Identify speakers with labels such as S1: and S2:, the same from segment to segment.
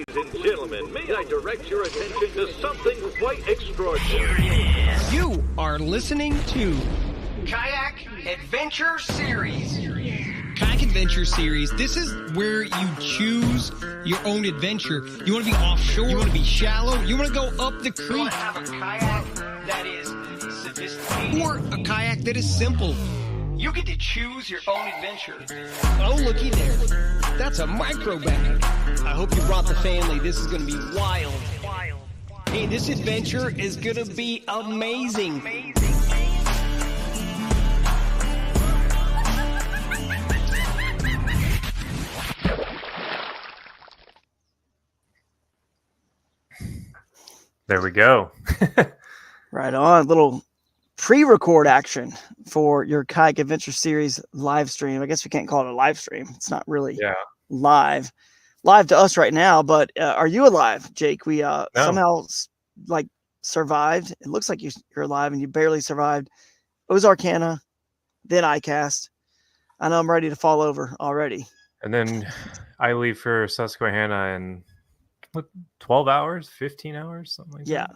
S1: Ladies and gentlemen, may I direct your attention to something quite extraordinary.
S2: You are listening to
S3: Kayak Adventure Series.
S2: Kayak Adventure Series. This is where you choose your own adventure. You want to be offshore? You want to be shallow? You want to go up the creek?
S3: You want to have a kayak that is sophisticated?
S2: Or a kayak that is simple?
S3: You get to choose your own adventure.
S2: Oh, looky there. That's a micro bag. I hope you brought the family. This is going to be wild. Hey, this adventure is going to be amazing.
S4: There we go.
S5: Right on. Little pre-record action for your Kayak Adventure Series live stream. I guess we can't call it a live stream. It's not really live to us right now, but are you alive, Jake? We somehow like survived. It looks like you're alive and you barely survived Ozarkana, then iCast. I know I'm ready to fall over already.
S4: And then I leave for Susquehenna in 12 hours, 15 hours, something like that.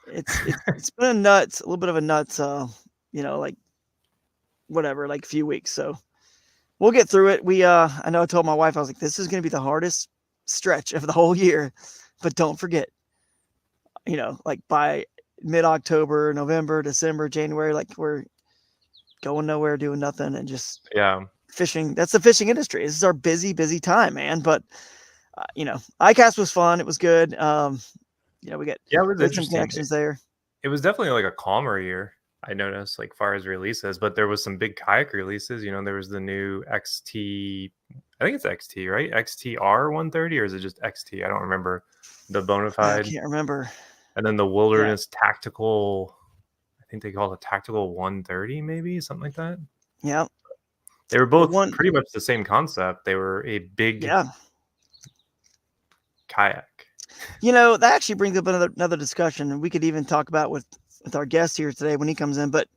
S5: It's been a little bit of a nuts, like whatever, like a few weeks. So we'll get through it. I know I told my wife, I was like, this is going to be the hardest stretch of the whole year, but don't forget, like by mid-October, November, December, January, like we're going nowhere, doing nothing, and just fishing. That's the fishing industry. This is our busy time, man. But iCast was fun. It was good. We got
S4: it was
S5: some connections there.
S4: It was definitely like a calmer year, I noticed, like far as releases, but there was some big kayak releases. There was the new XT, I think it's XT, right? XTR 130, or is it just XT? I don't remember. The Bonafide.
S5: I can't remember.
S4: And then the Wilderness Tactical, I think they call it Tactical 130, maybe something like that.
S5: Yeah.
S4: They were both pretty much the same concept. They were a big kayak.
S5: That actually brings up another discussion, and we could even talk about with our guest here today when he comes in. But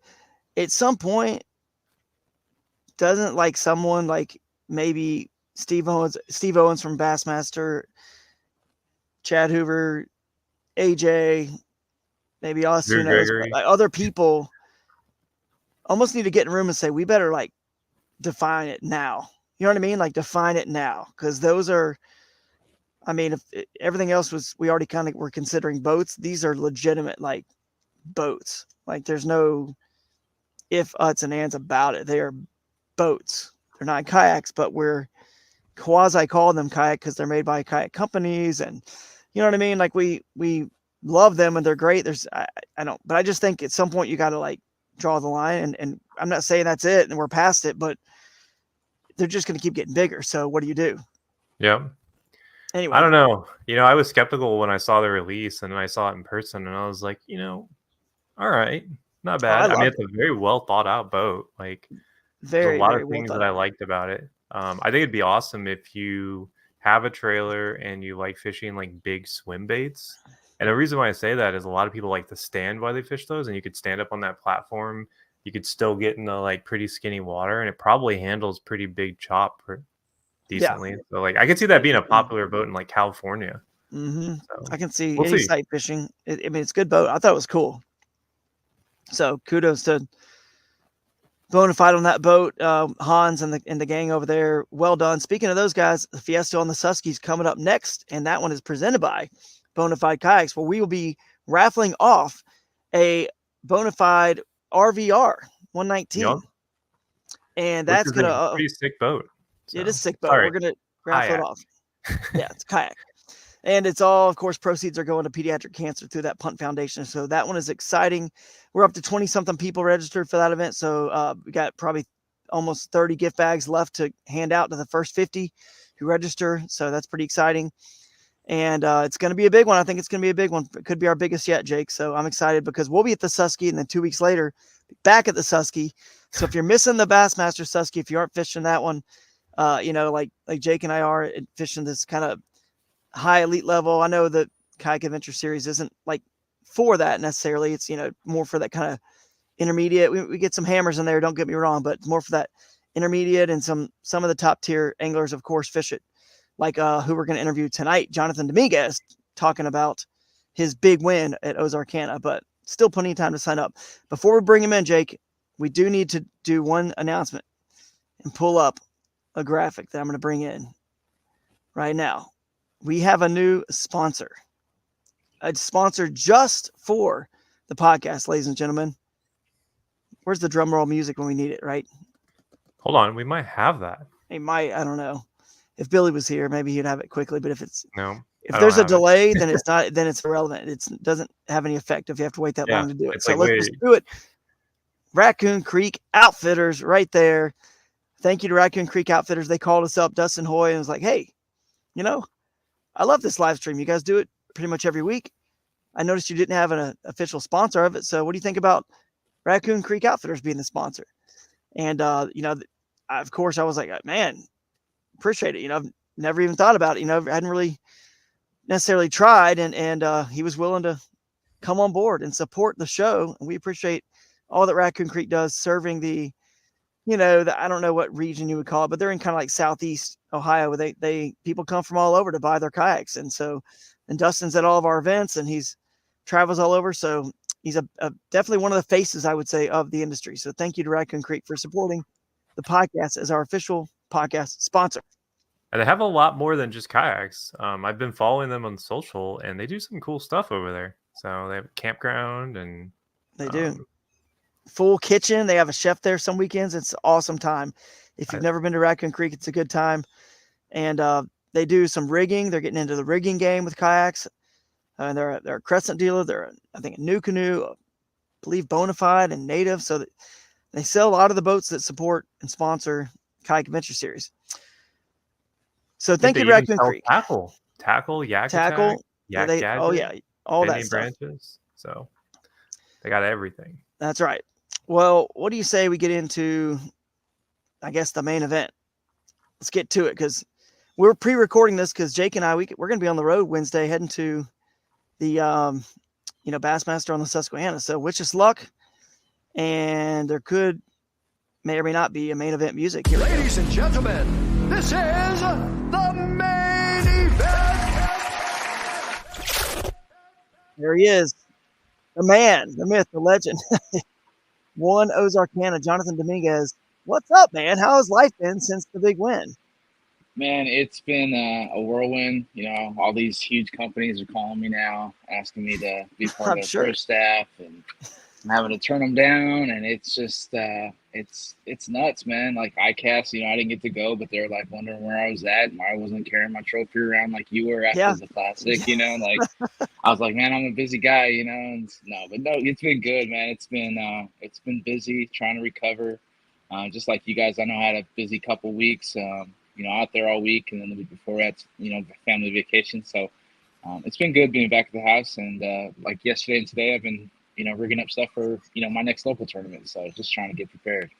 S5: at some point, doesn't like someone like maybe Steve Owens from Bassmaster, Chad Hoover, AJ, maybe us, who knows, but like other people almost need to get in a room and say, we better like define it now. You know what I mean? Like define it now, because those are. I mean, if everything else was, we already kind of were considering boats. These are legitimate, like boats. Like there's no if, uts, and ands about it. They are boats. They're not kayaks, but we're quasi calling them kayak because they're made by kayak companies. And you know what I mean? Like we love them and they're great. I don't, but I just think at some point you got to like draw the line, and I'm not saying that's it and we're past it, but they're just going to keep getting bigger. So what do you do?
S4: Yeah.
S5: Anyway,
S4: I don't know. I was skeptical when I saw the release and then I saw it in person and I was like, all right, not bad. I mean, it's a very well thought out boat. Like there's a lot of things that I liked about it. I think it'd be awesome if you have a trailer and you like fishing like big swim baits. And the reason why I say that is a lot of people like to stand while they fish those, and you could stand up on that platform. You could still get in the like pretty skinny water, and it probably handles pretty big chop decently. So like I could see that being a popular boat in like California.
S5: Mm-hmm.
S4: So,
S5: I can see any sight fishing. It's a good boat. I thought it was cool. So kudos to Bonafide on that boat. Hans and the gang over there. Well done. Speaking of those guys, the Fiesta on the Suskies coming up next, and that one is presented by Bonafide Kayaks, where we will be raffling off a Bonafide RVR 119. Yep. And that's gonna
S4: a pretty sick boat.
S5: So. It is a sick boat. We're gonna raffle it off. Yeah, it's kayak. And it's all, of course, proceeds are going to pediatric cancer through that Punt Foundation. So that one is exciting. We're up to 20-something people registered for that event. So we got probably almost 30 gift bags left to hand out to the first 50 who register. So that's pretty exciting. And it's going to be a big one. I think it's going to be a big one. It could be our biggest yet, Jake. So I'm excited because we'll be at the Susky, and then 2 weeks later, back at the Susky. So if you're missing the Bassmaster Susky, if you aren't fishing that one, like Jake and I are fishing this kind of high elite level. I know that Kayak Adventure Series isn't like for that necessarily. It's, more for that kind of intermediate. We get some hammers in there, don't get me wrong, but more for that intermediate, and some of the top tier anglers, of course, fish it like who we're going to interview tonight, Johnathan Dominguez, talking about his big win at Ozarkana, but still plenty of time to sign up. Before we bring him in, Jake, we do need to do one announcement and pull up a graphic that I'm going to bring in right now. We have a new sponsor, a sponsor just for the podcast, ladies and gentlemen. Where's the drum roll music when we need it, right?
S4: Hold on, we might have that.
S5: It might, I don't know. If Billy was here, maybe he'd have it quickly, but if there's a delay, then it's not, then it's irrelevant. It doesn't have any effect if you have to wait that long to do it. So let's just do it. Raccoon Creek Outfitters right there. Thank you to Raccoon Creek Outfitters. They called us up, Dustin Hoy, and was like, hey, I love this live stream. You guys do it pretty much every week. I noticed you didn't have an official sponsor of it. So what do you think about Raccoon Creek Outfitters being the sponsor? And, of course, I was like, man, appreciate it. I've never even thought about it. I hadn't really necessarily tried. And he was willing to come on board and support the show. And we appreciate all that Raccoon Creek does serving the, I don't know what region you would call it, but they're in kind of like Southeast Ohio, where people come from all over to buy their kayaks. And Dustin's at all of our events, and he's travels all over. So he's definitely one of the faces, I would say, of the industry. So thank you to Raccoon Creek for supporting the podcast as our official podcast sponsor.
S4: And they have a lot more than just kayaks. I've been following them on social, and they do some cool stuff over there. So they have a campground, and
S5: they do full kitchen. They have a chef there some weekends. It's an awesome time. If you've never been to Raccoon Creek, it's a good time. And they do some rigging. They're getting into the rigging game with kayaks. And they're a Crescent dealer. They're, I think, a New Canoe, I believe Bonafide and Native. So they sell a lot of the boats that support and sponsor Kayak Adventure Series. So thank you, Raccoon Creek.
S4: Tackle, yak attack, yak gadget,
S5: oh yeah, all that stuff.
S4: Branches. So they got everything.
S5: That's right. Well, what do you say we get into, I guess, the main event? Let's get to it, because we're pre-recording this because Jake and I, we're going to be on the road Wednesday heading to the, Bassmaster on the Susquehenna. So wish us luck. And there may or may not be a main event music here.
S6: Ladies and gentlemen, this is the main event.
S5: There he is. The man, the myth, the legend. One Ozarkana, Johnathan Dominguez. What's up, man? How has life been since the big win?
S7: Man, it's been a whirlwind. All these huge companies are calling me now, asking me to be part of their staff, and I'm having to turn them down. And it's just, it's nuts, man. Like iCast, I didn't get to go, but they're like wondering where I was at, and why I wasn't carrying my trophy around like you were after the classic. Like I was like, man, I'm a busy guy, and no, it's been good, man. It's been busy trying to recover. Just like you guys, I know I had a busy couple weeks. Out there all week, and then the week before that's family vacation. So it's been good being back at the house, and like yesterday and today I've been rigging up stuff for my next local tournament, so just trying to get prepared.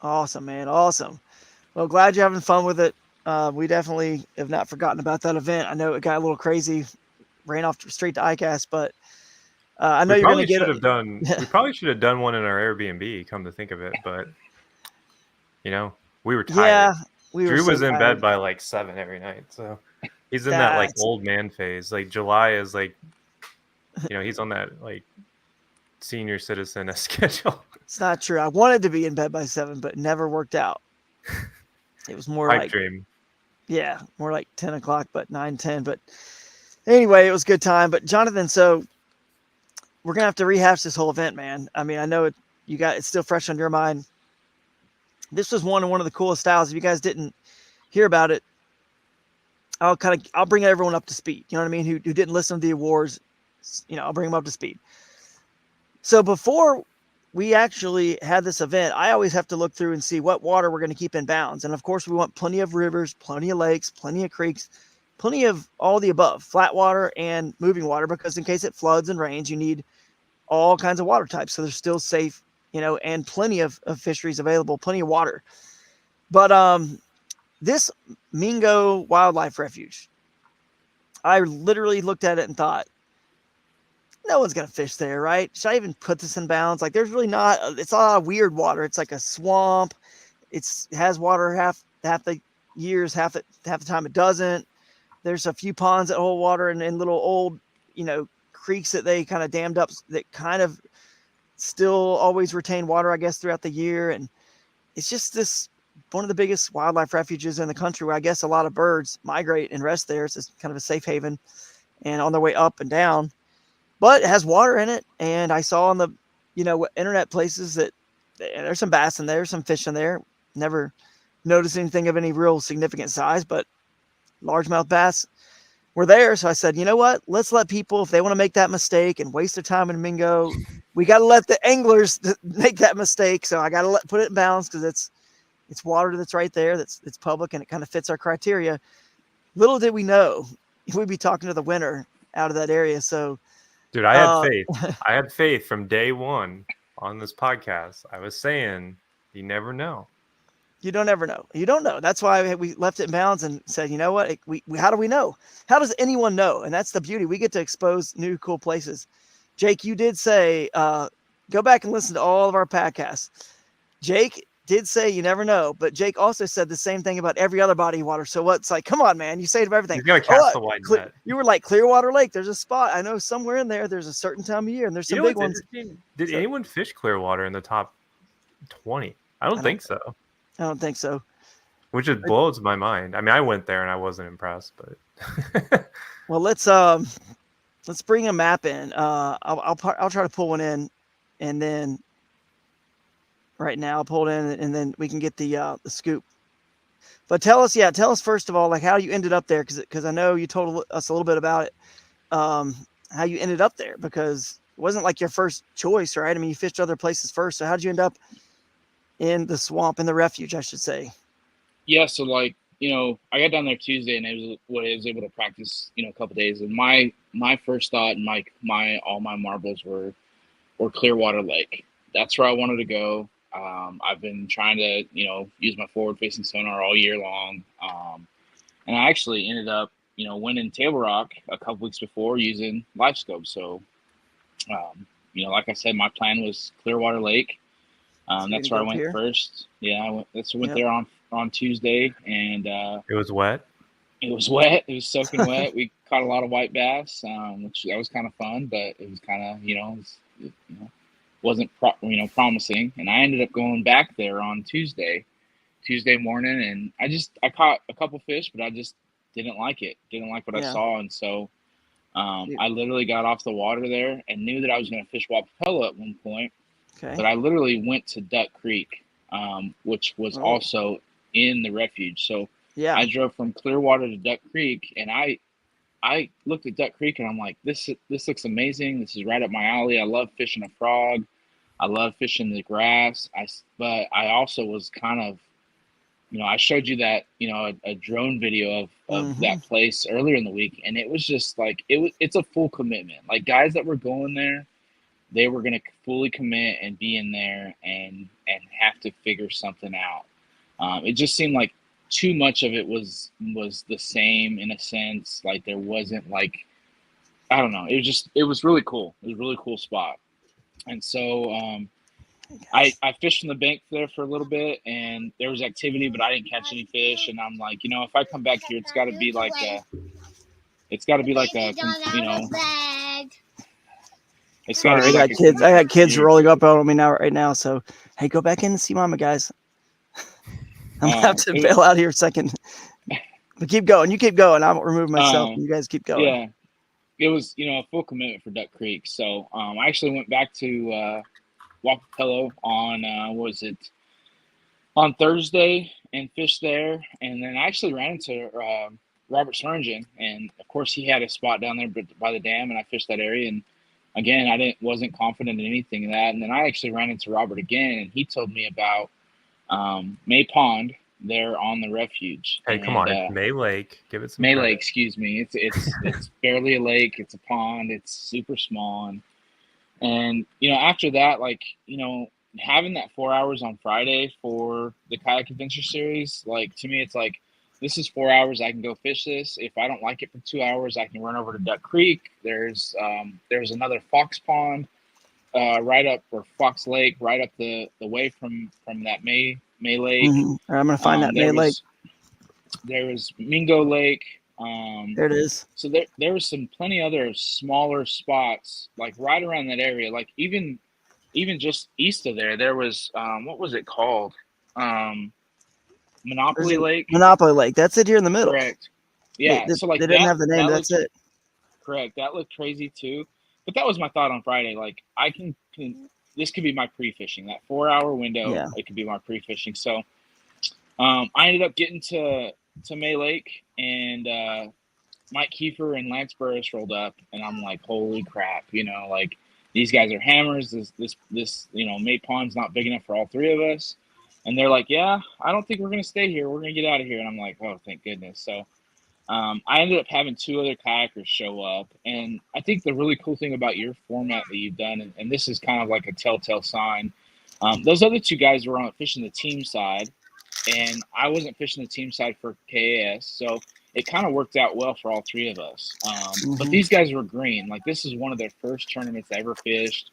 S5: Awesome, man. Awesome. Well, glad you're having fun with it. We definitely have not forgotten about that event. I know it got a little crazy, ran off straight to iCast, but I know you're going to get it.
S4: We probably should have done one in our Airbnb, come to think of it, but we were tired.
S5: Yeah.
S4: Drew was in bed by like 7 every night, so he's in that like old man phase. Like July is like, he's on that like senior citizen schedule.
S5: It's not true. I wanted to be in bed by 7, but it never worked out. It was more like
S4: dream.
S5: Yeah, more like 10 o'clock, but 9, 10. But anyway, it was a good time. But Johnathan, so we're gonna have to rehash this whole event, man. I mean, I know it's still fresh on your mind. This was one of the coolest styles. If you guys didn't hear about it, I'll bring everyone up to speed. You know what I mean? Who didn't listen to the awards, I'll bring them up to speed. So before we actually had this event, I always have to look through and see what water we're going to keep in bounds. And of course, we want plenty of rivers, plenty of lakes, plenty of creeks, plenty of all the above, flat water and moving water, because in case it floods and rains, you need all kinds of water types. So they're still safe, and plenty of fisheries available, plenty of water. But this Mingo Wildlife Refuge, I literally looked at it and thought, no one's going to fish there, right? Should I even put this in bounds? Like, there's really it's a lot of weird water. It's like a swamp. It has water half the years, half the time it doesn't. There's a few ponds that hold water and little old, creeks that they kind of dammed up that kind of still always retain water, I guess, throughout the year. And it's just one of the biggest wildlife refuges in the country where I guess a lot of birds migrate and rest there. It's just kind of a safe haven and on their way up and down, but it has water in it. And I saw on the, internet places that there's some bass in there, some fish in there. Never noticed anything of any real significant size, but largemouth bass were there. So I said, you know what? Let's let people, if they want to make that mistake and waste their time in Mingo, we got to let the anglers make that mistake. So I got to put it in balance because it's water that's right there. It's public and it kind of fits our criteria. Little did we know we'd be talking to the winner out of that area. So,
S4: dude, I had faith. I had faith from day one on this podcast. I was saying, you never know.
S5: You don't ever know. You don't know. That's why we left it in balance and said, you know what? How do we know? How does anyone know? And that's the beauty. We get to expose new cool places. Jake, you did say, go back and listen to all of our podcasts. Jake did say you never know, but Jake also said the same thing about every other body of water. So what's like, come on, man, you say it about everything.
S4: He's going to cast the wide net.
S5: You were like Clearwater Lake. There's a spot. I know somewhere in there's a certain time of year and there's some big ones.
S4: Did anyone fish Clearwater in the top 20? I don't think so.
S5: I don't think so.
S4: Which just blows my mind. I mean, I went there and I wasn't impressed, but
S5: well, let's bring a map in. I'll try to pull one in, and then right now I'll pull it in, and then we can get the scoop. But tell us first of all, like how you ended up there, because I know you told us a little bit about it. How you ended up there, because it wasn't like your first choice, right? I mean, you fished other places first. So how did you end up in the swamp, in the refuge, I should say?
S7: Yeah, so I got down there Tuesday and I was able to practice, a couple days. And my first thought and all my marbles were Clearwater Lake. That's where I wanted to go. I've been trying to, use my forward facing sonar all year long. And I actually ended up, winning Table Rock a couple weeks before using live scope. So, like I said, my plan was Clearwater Lake. That's where I went first. Yeah, I went there on Tuesday, and
S4: it was wet.
S7: It was wet. It was soaking wet. We caught a lot of white bass, which that was kind of fun, but it was kind of wasn't promising. And I ended up going back there on Tuesday morning, and I caught a couple fish, but I just didn't like it. Didn't like what I saw, and so I literally got off the water there and knew that I was going to fish Wapapello at one point. Okay. But I literally went to Duck Creek, which was also in the refuge. So I drove from Clearwater to Duck Creek, and I looked at Duck Creek and I'm like, this looks amazing. This is right up my alley. I love fishing a frog. I love fishing the grass. But I also was kind of, I showed you that, a drone video of that place earlier in the week, and it was just like it's a full commitment. Like guys that were going there, they were going to fully commit and be in there and have to figure something out. It just seemed like too much of it was the same in a sense. Like there wasn't I don't know. It was really cool. It was a really cool spot. And so I fished from the bank there for a little bit, and there was activity, but I didn't catch any fish. And I'm like, if I come back here, it's got to be like a.
S5: Sorry, I got kids. I got kids rolling up on me right now. So, hey, go back in and see Mama, guys. I'm gonna have to bail out here a second. But keep going. You keep going. I'll remove myself. You guys keep going.
S7: Yeah, it was a full commitment for Duck Creek. So I actually went back to Wapapello on on Thursday and fished there, and then I actually ran into Robert Swearingen, and of course he had a spot down there by the dam, and I fished that area. And again, I wasn't confident in anything of that. And then I actually ran into Robert again, and he told me about May Pond there on the refuge.
S4: Hey, come on, it's May Lake. Give it some
S7: May
S4: credit.
S7: Lake, excuse me. It's barely a lake. It's a pond. It's super small. And after that, having that 4 hours on Friday for the Kayak Adventure Series, to me, it's like, this is 4 hours. I can go fish this. If I don't like it for 2 hours, I can run over to Duck Creek. There's another Fox Pond right up, or Fox Lake right up the way from that May Lake.
S5: I'm gonna find that May Lake.
S7: there was Mingo Lake.
S5: There it is.
S7: So there was plenty other smaller spots like right around that area. Like even just east of there was what was it called? Monopoly Lake.
S5: Monopoly Lake. That's it here in the middle.
S7: Correct. Yeah. So like
S5: they didn't have the name. That's it.
S7: Correct. That looked crazy too. But that was my thought on Friday. Like I can this could be my pre-fishing. That 4-hour window. Yeah. It could be my pre-fishing. So I ended up getting to May Lake, and Mike Kiefer and Lance Burris rolled up, and I'm like, holy crap, like these guys are hammers. This May Pond's not big enough for all three of us. And they're like, yeah, I don't think we're going to stay here. We're going to get out of here. And I'm like, oh, thank goodness. So I ended up having 2 other kayakers show up. And I think the really cool thing about your format that you've done, and this is kind of like a telltale sign, those other 2 guys were on fishing the team side, and I wasn't fishing the team side for KAS. So it kind of worked out well for all 3 of us. But these guys were green. Like, this is one of their first tournaments I ever fished.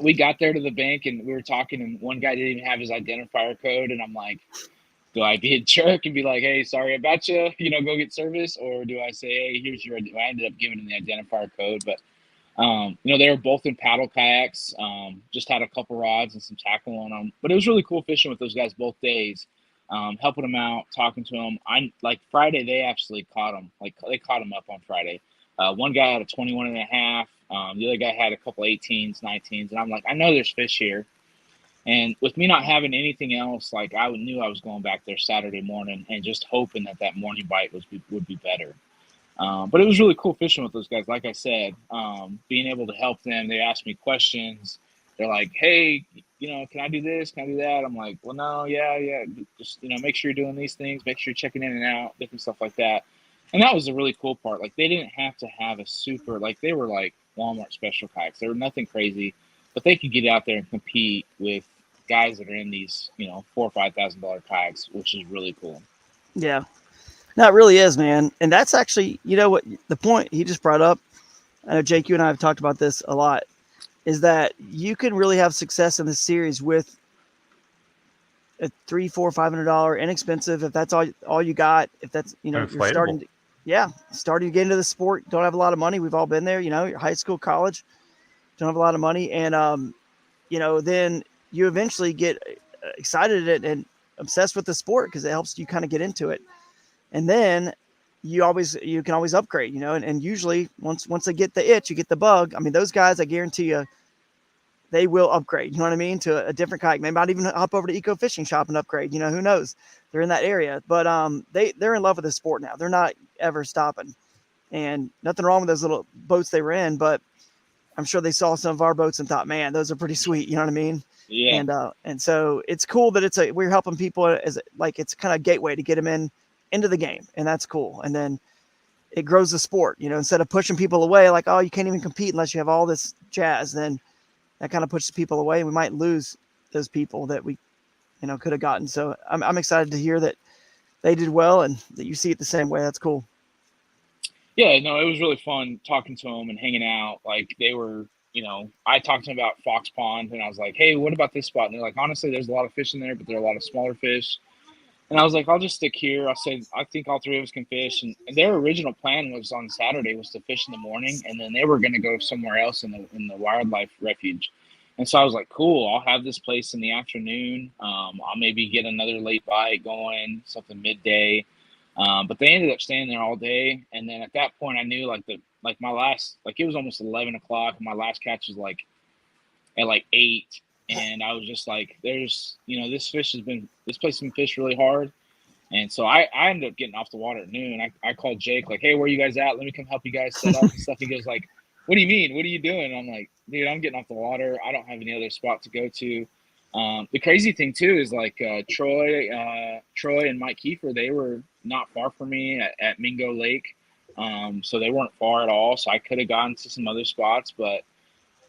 S7: We got there to the bank and we were talking, and one guy didn't even have his identifier code. And I'm like, do I be a jerk and be like, hey, sorry about you, go get service? Or do I say, hey, here's your, I ended up giving him the identifier code. But, they were both in paddle kayaks, just had a couple rods and some tackle on them. But it was really cool fishing with those guys both days, helping them out, talking to them. Like Friday, they actually caught them. Like they caught them up on Friday. One guy had a 21 and a half. The other guy had a couple 18s, 19s. And I'm like, I know there's fish here. And with me not having anything else, like I knew I was going back there Saturday morning and just hoping that morning bite would be better. But it was really cool fishing with those guys. Like I said, being able to help them. They asked me questions. They're like, hey, can I do this? Can I do that? I'm like, well, no, yeah. Just, make sure you're doing these things. Make sure you're checking in and out, different stuff like that. And that was the really cool part. Like, they didn't have to have a super, like, they were like Walmart special kayaks. They were nothing crazy, but they could get out there and compete with guys that are in these, $4,000 or $5,000 kayaks, which is really cool.
S5: Yeah. No, it really is, man. And that's actually, what the point he just brought up, I know Jake, you and I have talked about this a lot, is that you can really have success in this series with a $300, $400, $500 inexpensive. If that's all you got, if that's, you're starting to get into the sport, don't have a lot of money. We've all been there, your high school, college, don't have a lot of money. And, then you eventually get excited and obsessed with the sport because it helps you kind of get into it. And then you can always upgrade, and usually once they get the itch, you get the bug. I mean, those guys, I guarantee you, they will upgrade, you know what I mean, to a different kayak. Maybe not even hop over to Eco Fishing Shop and upgrade, who knows? They're in that area. But they're in love with the sport now. They're not ever stopping. And nothing wrong with those little boats they were in, but I'm sure they saw some of our boats and thought, man, those are pretty sweet, you know what I mean?
S7: Yeah.
S5: And so it's cool that we're helping people as like it's kind of a gateway to get them into the game, and that's cool. And then it grows the sport, instead of pushing people away like, oh, you can't even compete unless you have all this jazz, then that kind of pushes people away, and we might lose those people that we could have gotten. So I'm excited to hear that they did well and that you see it the same way. That's cool.
S7: Yeah, no, it was really fun talking to them and hanging out. Like they were, I talked to them about Fox Pond, and I was like, hey, what about this spot? And they're like, honestly, there's a lot of fish in there, but there are a lot of smaller fish. And I was like, I'll just stick here. I said, I think all 3 of us can fish. And their original plan was on Saturday was to fish in the morning, and then they were going to go somewhere else in the wildlife refuge. And so I was like, cool, I'll have this place in the afternoon. I'll maybe get another late bite going, something midday. But they ended up staying there all day. And then at that point I knew my last, it was almost 11 o'clock. And my last catch was at 8. And I was just like, there's, this place has been fished really hard. And so I ended up getting off the water at noon. I called Jake, like, hey, where are you guys at? Let me come help you guys set up and stuff. He goes like, what do you mean? What are you doing? And I'm like, dude, I'm getting off the water. I don't have any other spot to go to. The crazy thing too is Troy and Mike Kiefer, they were not far from me at Mingo Lake. So they weren't far at all. So I could have gone to some other spots, but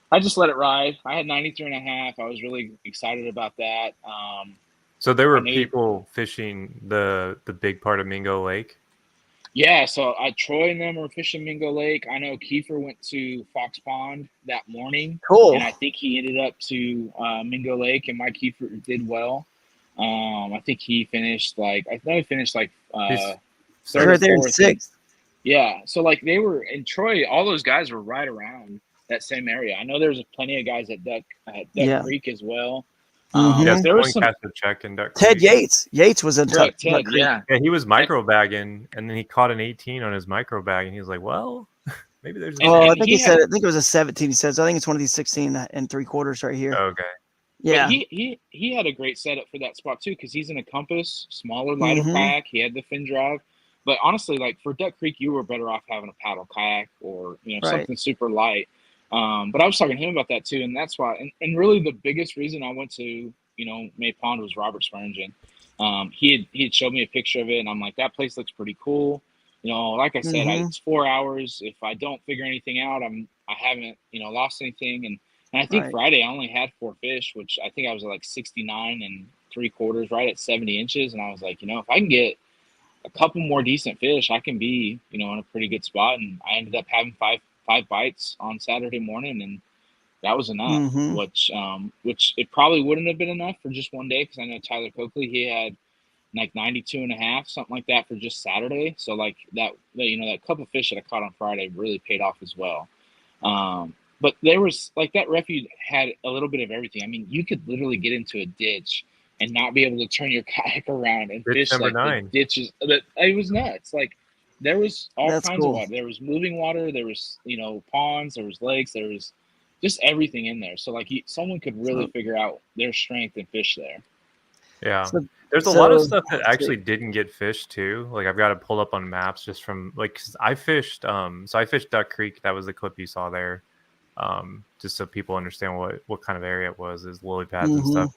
S7: I just let it ride. I had 93 and a half. I was really excited about that.
S4: So there were people fishing the big part of Mingo Lake?
S7: Yeah, so Troy and them were fishing Mingo Lake. I know Kiefer went to Fox Pond that morning.
S5: Cool.
S7: And I think he ended up to Mingo Lake, and Mike Kiefer did well. I think he finished like
S4: He's
S7: third or
S5: right there in
S7: fourth.
S5: sixth.
S7: Yeah, so like they were in Troy, all those guys were right around that same area. I know there's plenty of guys at Duck Creek as well.
S4: Yes,
S7: There was some
S4: cast a check in Duck
S5: Ted
S4: Creek.
S5: Yates was in Duck
S7: Ted,
S5: Creek.
S7: yeah.
S4: Yeah, he was micro bagging, and then he caught an 18 on his micro bag, and he was like, "Well, maybe there's."
S5: I think he said. I think it was a 17. He says. I think it's one of these 16 and 3/4 right here.
S4: Okay.
S5: Yeah.
S7: But he had a great setup for that spot too, because he's in a Compass, smaller, lighter kayak. He had the fin drive. But honestly, like for Duck Creek, you were better off having a paddle kayak or something super light. But I was talking to him about that too, and that's why. And really, the biggest reason I went to May Pond was Robert Spurgeon. He had showed me a picture of it, and I'm like, that place looks pretty cool. Like I said, it's 4 hours. If I don't figure anything out, I haven't lost anything. And I think Friday I only had 4 fish, which I think I was at like 69 3/4, right at 70 inches. And I was like, if I can get a couple more decent fish, I can be, in a pretty good spot. And I ended up having five bites on Saturday morning, and that was enough. Which it probably wouldn't have been enough for just one day, because I know Tyler Coakley, he had like 92.5, something like that, for just Saturday. So like that couple of fish that I caught on Friday really paid off as well. But there was like that refuge had a little bit of everything. I mean, you could literally get into a ditch and not be able to turn your kayak around and fish like the ditches. It was nuts. Like there was all kinds of water. There was moving water. There was ponds. There was lakes. There was just everything in there. So like someone could really figure out their strength and fish there.
S4: Yeah. There's a lot of stuff that actually didn't get fished too. Like I've got to pull up on maps just from like, 'cause I fished I fished Duck Creek. That was the clip you saw there. Just so people understand what kind of area it was, is lily pads and stuff.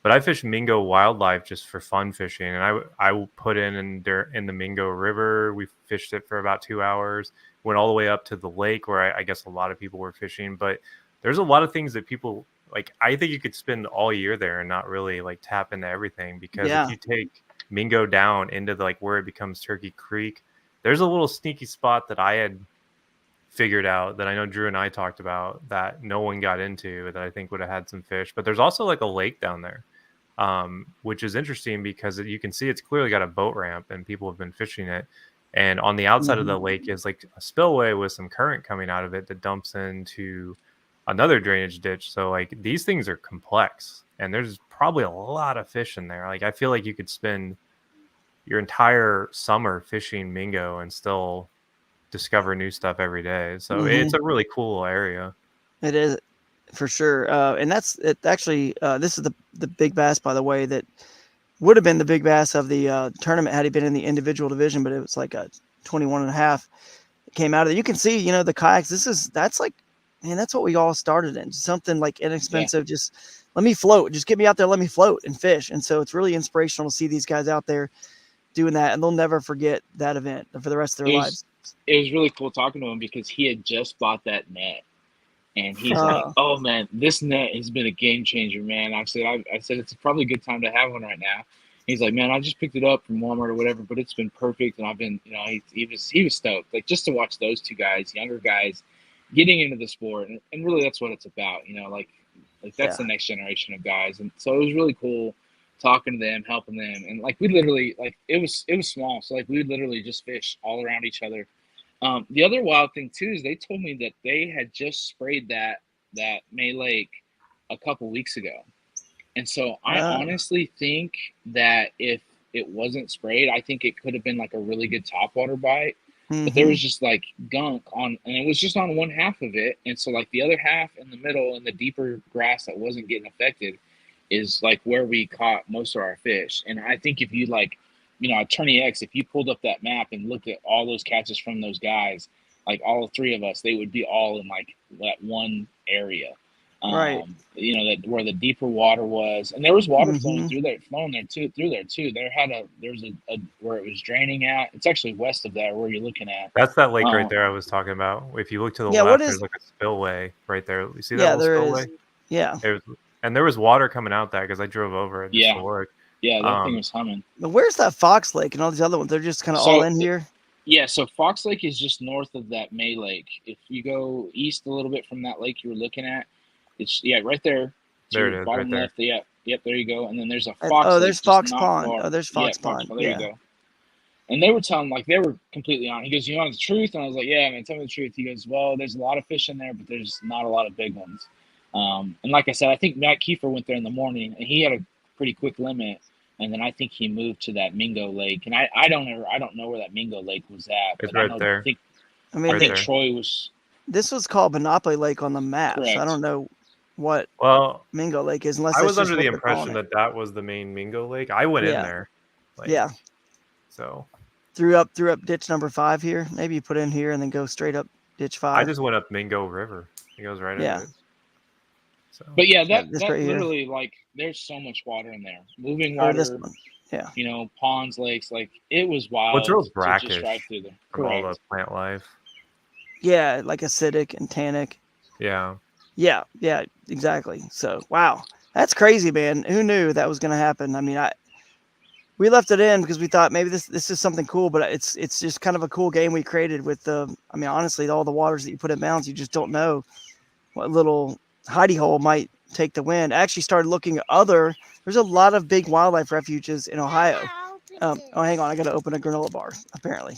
S4: But I fished Mingo Wildlife just for fun fishing, and I put in the Mingo River. We fished it for about 2 hours. Went all the way up to the lake where I guess a lot of people were fishing. But there's a lot of things that people like. I think you could spend all year there and not really like tap into everything, because if you take Mingo down into like where it becomes Turkey Creek, there's a little sneaky spot that I had figured out that I know Drew and I talked about that no one got into, that I think would have had some fish. But there's also like a lake down there, which is interesting because you can see it's clearly got a boat ramp and people have been fishing it. And on the outside of the lake is like a spillway with some current coming out of it that dumps into another drainage ditch. So like these things are complex, and there's probably a lot of fish in there. Like I feel like you could spend your entire summer fishing Mingo and still discover new stuff every day. So it's a really cool area.
S5: It is, for sure. And that's it. Actually, this is the big bass, by the way, that would have been the big bass of the tournament had he been in the individual division, but it was like a 21.5. It came out of it. You can see, the kayaks. That's what we all started in. Something like inexpensive. Just let me float. Just get me out there. Let me float and fish. And so it's really inspirational to see these guys out there doing that, and they'll never forget that event for the rest of their lives.
S7: It was really cool talking to him, because he had just bought that net, and he's like, "Oh man, this net has been a game changer, man." I said it's probably a good time to have one right now. He's like, "Man, I just picked it up from Walmart or whatever, but it's been perfect." And I've been, he was stoked, like just to watch those two guys, younger guys, getting into the sport, and really that's what it's about, like that's the next generation of guys. And so it was really cool talking to them, helping them, and like we literally, like it was small, so like we would literally just fish all around each other. The other wild thing too is they told me that they had just sprayed that May Lake a couple weeks ago, and so I honestly think that if it wasn't sprayed, I think it could have been like a really good topwater bite. But there was just like gunk on, and it was just on one half of it, and so like the other half in the middle and the deeper grass that wasn't getting affected is like where we caught most of our fish. And I think if you like, Attorney X, if you pulled up that map and looked at all those catches from those guys, like all 3 of us, they would be all in like that one area, that where the deeper water was, and there was water flowing through there too. There's a where it was draining out. It's actually west of there where you're looking at.
S4: That's that lake right there I was talking about. If you look to the left, there's like a spillway right there. You see that little spillway?
S5: Yeah.
S4: And there was water coming out that because I drove over it.
S7: Yeah, that thing was humming.
S5: But where's that Fox Lake and all these other ones? They're just kind of all in here.
S7: Yeah, so Fox Lake is just north of that May Lake. If you go east a little bit from that lake you were looking at, it's right there.
S4: There it is,
S7: bottom
S4: right
S7: left. Yeah, Yep, there you go. And then there's a Fox Lake.
S5: There's Fox Pond.
S7: Far.
S5: Oh, there's Fox Pond.
S7: There you go. And they were telling, like, they were completely on. He goes, "You want the truth?" And I was like, "Yeah, man, tell me the truth." He goes, "Well, there's a lot of fish in there, but there's not a lot of big ones." And like I said, I think Matt Kiefer went there in the morning, and he had a pretty quick limit. And then I think he moved to that Mingo Lake, and I don't know where that Mingo Lake was at.
S4: It's
S7: but
S4: right there.
S7: I think Troy was.
S5: This was called Monopoly Lake on the map. So I don't know what Mingo Lake is, unless
S4: I was under the impression that was the main Mingo Lake. I went in there. So
S5: through up ditch number 5 here. Maybe you put in here and then go straight up ditch 5.
S4: I just went up Mingo River. It goes right into it. So.
S7: But yeah, that right literally, like, there's so much water in there. Moving water.
S5: Yeah.
S7: You know, ponds, lakes, like, it was wild.
S4: What's real brackish
S7: through there.
S4: from all the plant life.
S5: Yeah, like acidic and tannic.
S4: Yeah.
S5: Yeah, exactly. So, wow. That's crazy, man. Who knew that was going to happen? I mean, we left it in because we thought maybe this is something cool, but it's just kind of a cool game we created with honestly, all the waters that you put in bounds, you just don't know what little hidey hole might take the wind. I actually started looking at there's a lot of big wildlife refuges in Ohio. Hang on, I got to open a granola bar, apparently.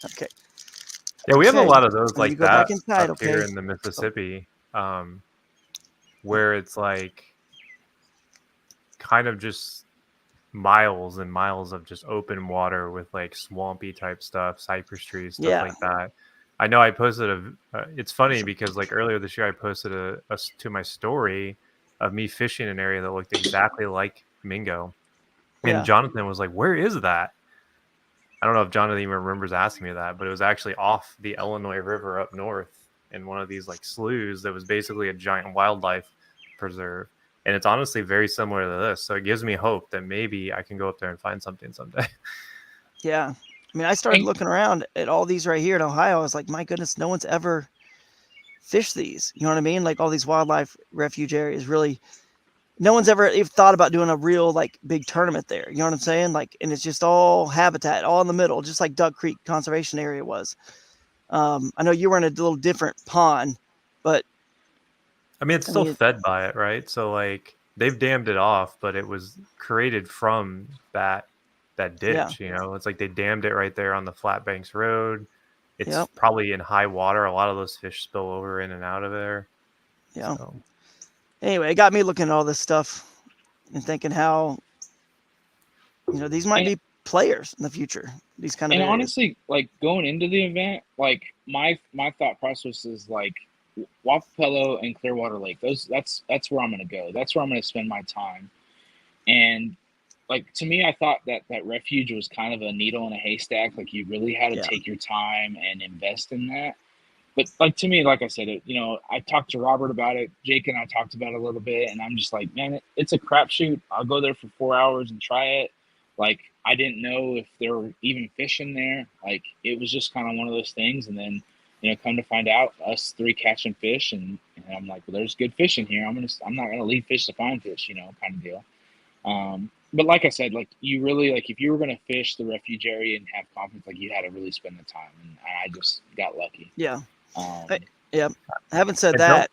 S5: Okay.
S4: Yeah, we have a lot of those like that
S5: inside,
S4: up here in the Mississippi, where it's like kind of just miles and miles of just open water with like swampy type stuff, cypress trees, stuff like that. I know I posted it's funny because like earlier this year I posted to my story of me fishing an area that looked exactly like Mingo. And Johnathan was like, "Where is that?" I don't know if Johnathan even remembers asking me that, but it was actually off the Illinois River up north in one of these like sloughs that was basically a giant wildlife preserve. And it's honestly very similar to this. So it gives me hope that maybe I can go up there and find something someday.
S5: Yeah. I mean, I started looking around at all these right here in Ohio. I was like, my goodness, no one's ever fished these. You know what I mean? Like all these wildlife refuge areas, really, no one's ever even thought about doing a real like big tournament there. You know what I'm saying? Like, and it's just all habitat, all in the middle, just like Duck Creek Conservation Area was. I know you were in a little different pond, but
S4: I mean, it's still fed by it, right? So like they've dammed it off, but it was created from that ditch, you know. It's like they dammed it right there on the Flat Banks Road. It's probably in high water. A lot of those fish spill over in and out of there.
S5: Yeah. So. Anyway, it got me looking at all this stuff and thinking how, you know, these might be players in the future. These kind of
S7: areas. Honestly, like going into the event, like my thought process is like Wapello and Clearwater Lake. That's where I'm gonna go. That's where I'm gonna spend my time. And like to me, I thought that refuge was kind of a needle in a haystack. Like you really had to take your time and invest in that. But like to me, like I said, you know, I talked to Robert about it. Jake and I talked about it a little bit, and I'm just like, man, it's a crapshoot. I'll go there for 4 hours and try it. Like I didn't know if there were even fish in there. Like it was just kind of one of those things. And then, you know, come to find out, us 3 catching fish, and I'm like, well, there's good fish in here. I'm not gonna leave fish to find fish, you know, kind of deal. But like I said, like you really like if you were gonna fish the refuge area and have confidence, like you had to really spend the time, and I just got lucky.
S5: Yeah. I haven't said that.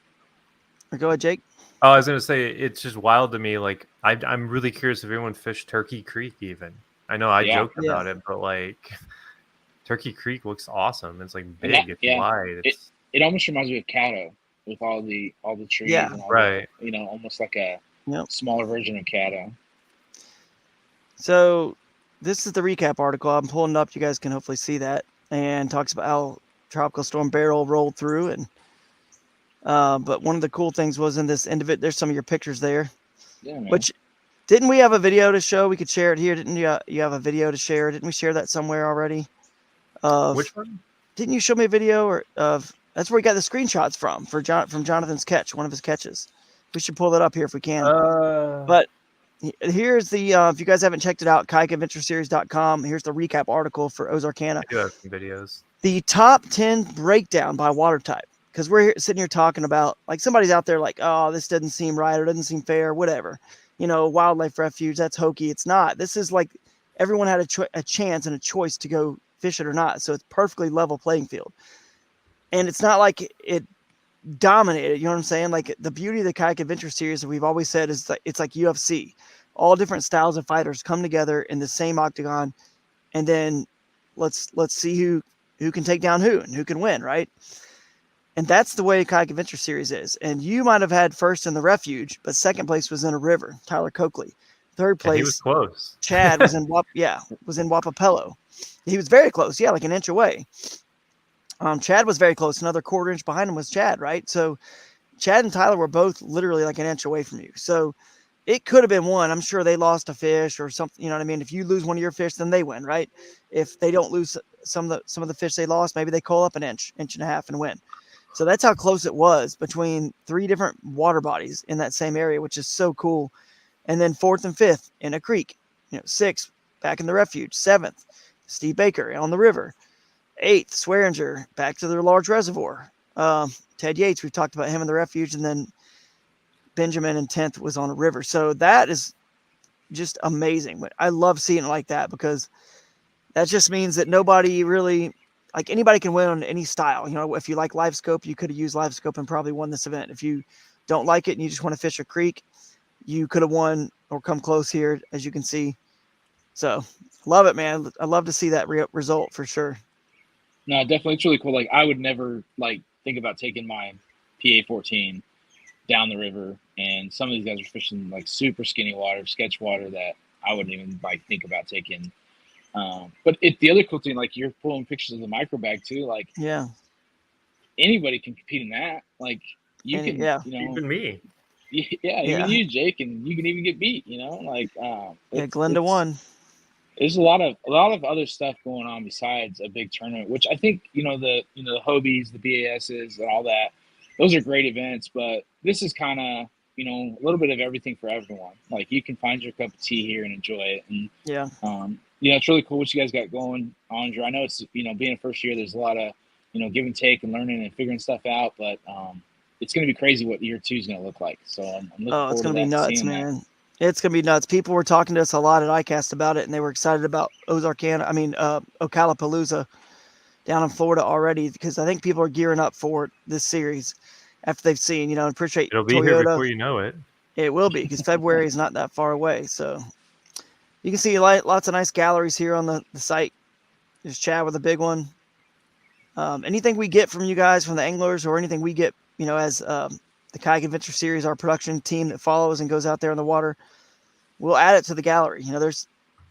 S5: Go ahead, Jake.
S4: Oh, I was gonna say it's just wild to me. Like I'm really curious if everyone fished Turkey Creek. Even I know I joked about it, but like Turkey Creek looks awesome. It's like big, it's wide.
S7: It almost reminds me of Caddo with all the trees.
S5: Yeah,
S7: and all
S4: right.
S7: You know, almost like a smaller version of Caddo.
S5: So this is the recap article. I'm pulling it up. You guys can hopefully see that, and talks about how Tropical Storm Beryl rolled through, and but one of the cool things was in this individual. There's some of your pictures there.
S7: Yeah, man.
S5: Which didn't we have a video to show? We could share it here, didn't you? You have a video to share? Didn't we share that somewhere already?
S4: Which one?
S5: Didn't you show me a video of? That's where we got the screenshots from Jonathan's catch, one of his catches. We should pull that up here if we can. But here's the if you guys haven't checked it out, kayakadventureseries.com. Here's the recap article for Ozarkana.
S4: I do have some videos.
S5: The top 10 breakdown by water type, because we're sitting here talking about like somebody's out there like, oh, this doesn't seem right or doesn't seem fair, whatever. You know, wildlife refuge, that's hokey. It's not. This is like everyone had a chance and a choice to go fish it or not. So it's perfectly level playing field. And it's not like dominated. You know what I'm saying? Like the beauty of the Kayak Adventure Series that we've always said is that it's like UFC. All different styles of fighters come together in the same octagon, and then let's see who can take down who and who can win, right? And that's the way Kayak Adventure Series is. And you might have had first in the refuge, but second place was in a river, Tyler Coakley. Third place,
S4: he was close.
S5: Chad was in Wapapello. He was very close, like an inch away. Chad was very close. Another quarter inch behind him was Chad, right? So Chad and Tyler were both literally like an inch away from you. So it could have been one. I'm sure they lost a fish or something. You know what I mean? If you lose one of your fish, then they win, right? If they don't lose some of the fish they lost, maybe they call up an inch and a half and win. So that's how close it was between 3 different water bodies in that same area, which is so cool. And then 4th and 5th in a creek, 6th back in the refuge, 7th, Steve Baker on the river, 8th, Swearinger back to their large reservoir. Ted Yates, we've talked about him in the refuge, and then Benjamin in 10th was on a river. So that is just amazing. I love seeing it like that because that just means that nobody really, like anybody can win on any style. If you like live scope, you could have used live scope and probably won this event. If you don't like it and you just want to fish a creek, you could have won or come close here, as you can see. So love it, man. I love to see that result for sure.
S7: No, definitely. It's really cool. Like I would never think about taking my PA-14 down the river, and some of these guys are fishing like super skinny water, sketch water that I wouldn't even think about taking. But the other cool thing, like you're pulling pictures of the micro bag too. Like anybody can compete in that. Like you can,
S4: even me.
S7: Even you, Jake, and you can even get beat.
S5: Glenda won.
S7: There's a lot of other stuff going on besides a big tournament, which I think the Hobies, the BASs, and all that. Those are great events, but this is kind of a little bit of everything for everyone. Like you can find your cup of tea here and enjoy it, and it's really cool what you guys got going on. I know it's being a first year, there's a lot of give and take and learning and figuring stuff out, but it's going to be crazy what year 2 is going to look like. So I'm looking forward to that.
S5: It's going to be nuts, man.
S7: That.
S5: It's going to be nuts. People were talking to us a lot at iCast about it, and they were excited about Ocalapalooza down in Florida already, because I think people are gearing up for this series after they've seen, appreciate
S4: it'll be
S5: Toyota.
S4: Here before you know it.
S5: It will be, because February is not that far away. So you can see lots of nice galleries here on the site. There's Chad with a big one. Anything we get from you guys, from the anglers, or anything we get, as the Kayak Adventure Series, our production team that follows and goes out there in the water, we'll add it to the gallery. There's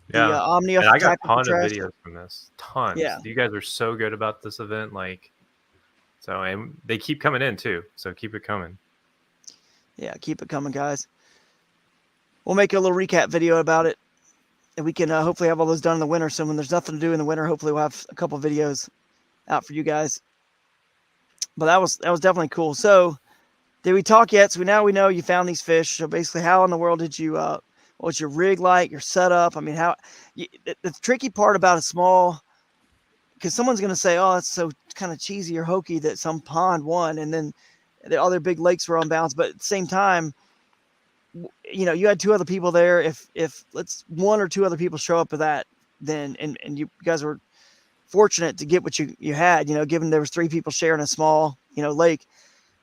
S5: the Omnia.
S4: And I got a ton of videos from this. Tons.
S5: Yeah.
S4: You guys are so good about this event. And they keep coming in too. So keep it coming.
S5: Yeah, keep it coming, guys. We'll make a little recap video about it. And we can hopefully have all those done in the winter. So when there's nothing to do in the winter, hopefully we'll have a couple of videos out for you guys. But that was definitely cool. So did we talk yet? So now we know you found these fish. So basically, how in the world did you, what's your rig like, your setup? I mean, the tricky part about a small, because someone's going to say, oh, that's so kind of cheesy or hokey that some pond won, and then the other big lakes were on balance. But at the same time, you had 2 other people there. If let's 1 or 2 other people show up with that, then, and you guys were fortunate to get what you had, given there was 3 people sharing a small, lake.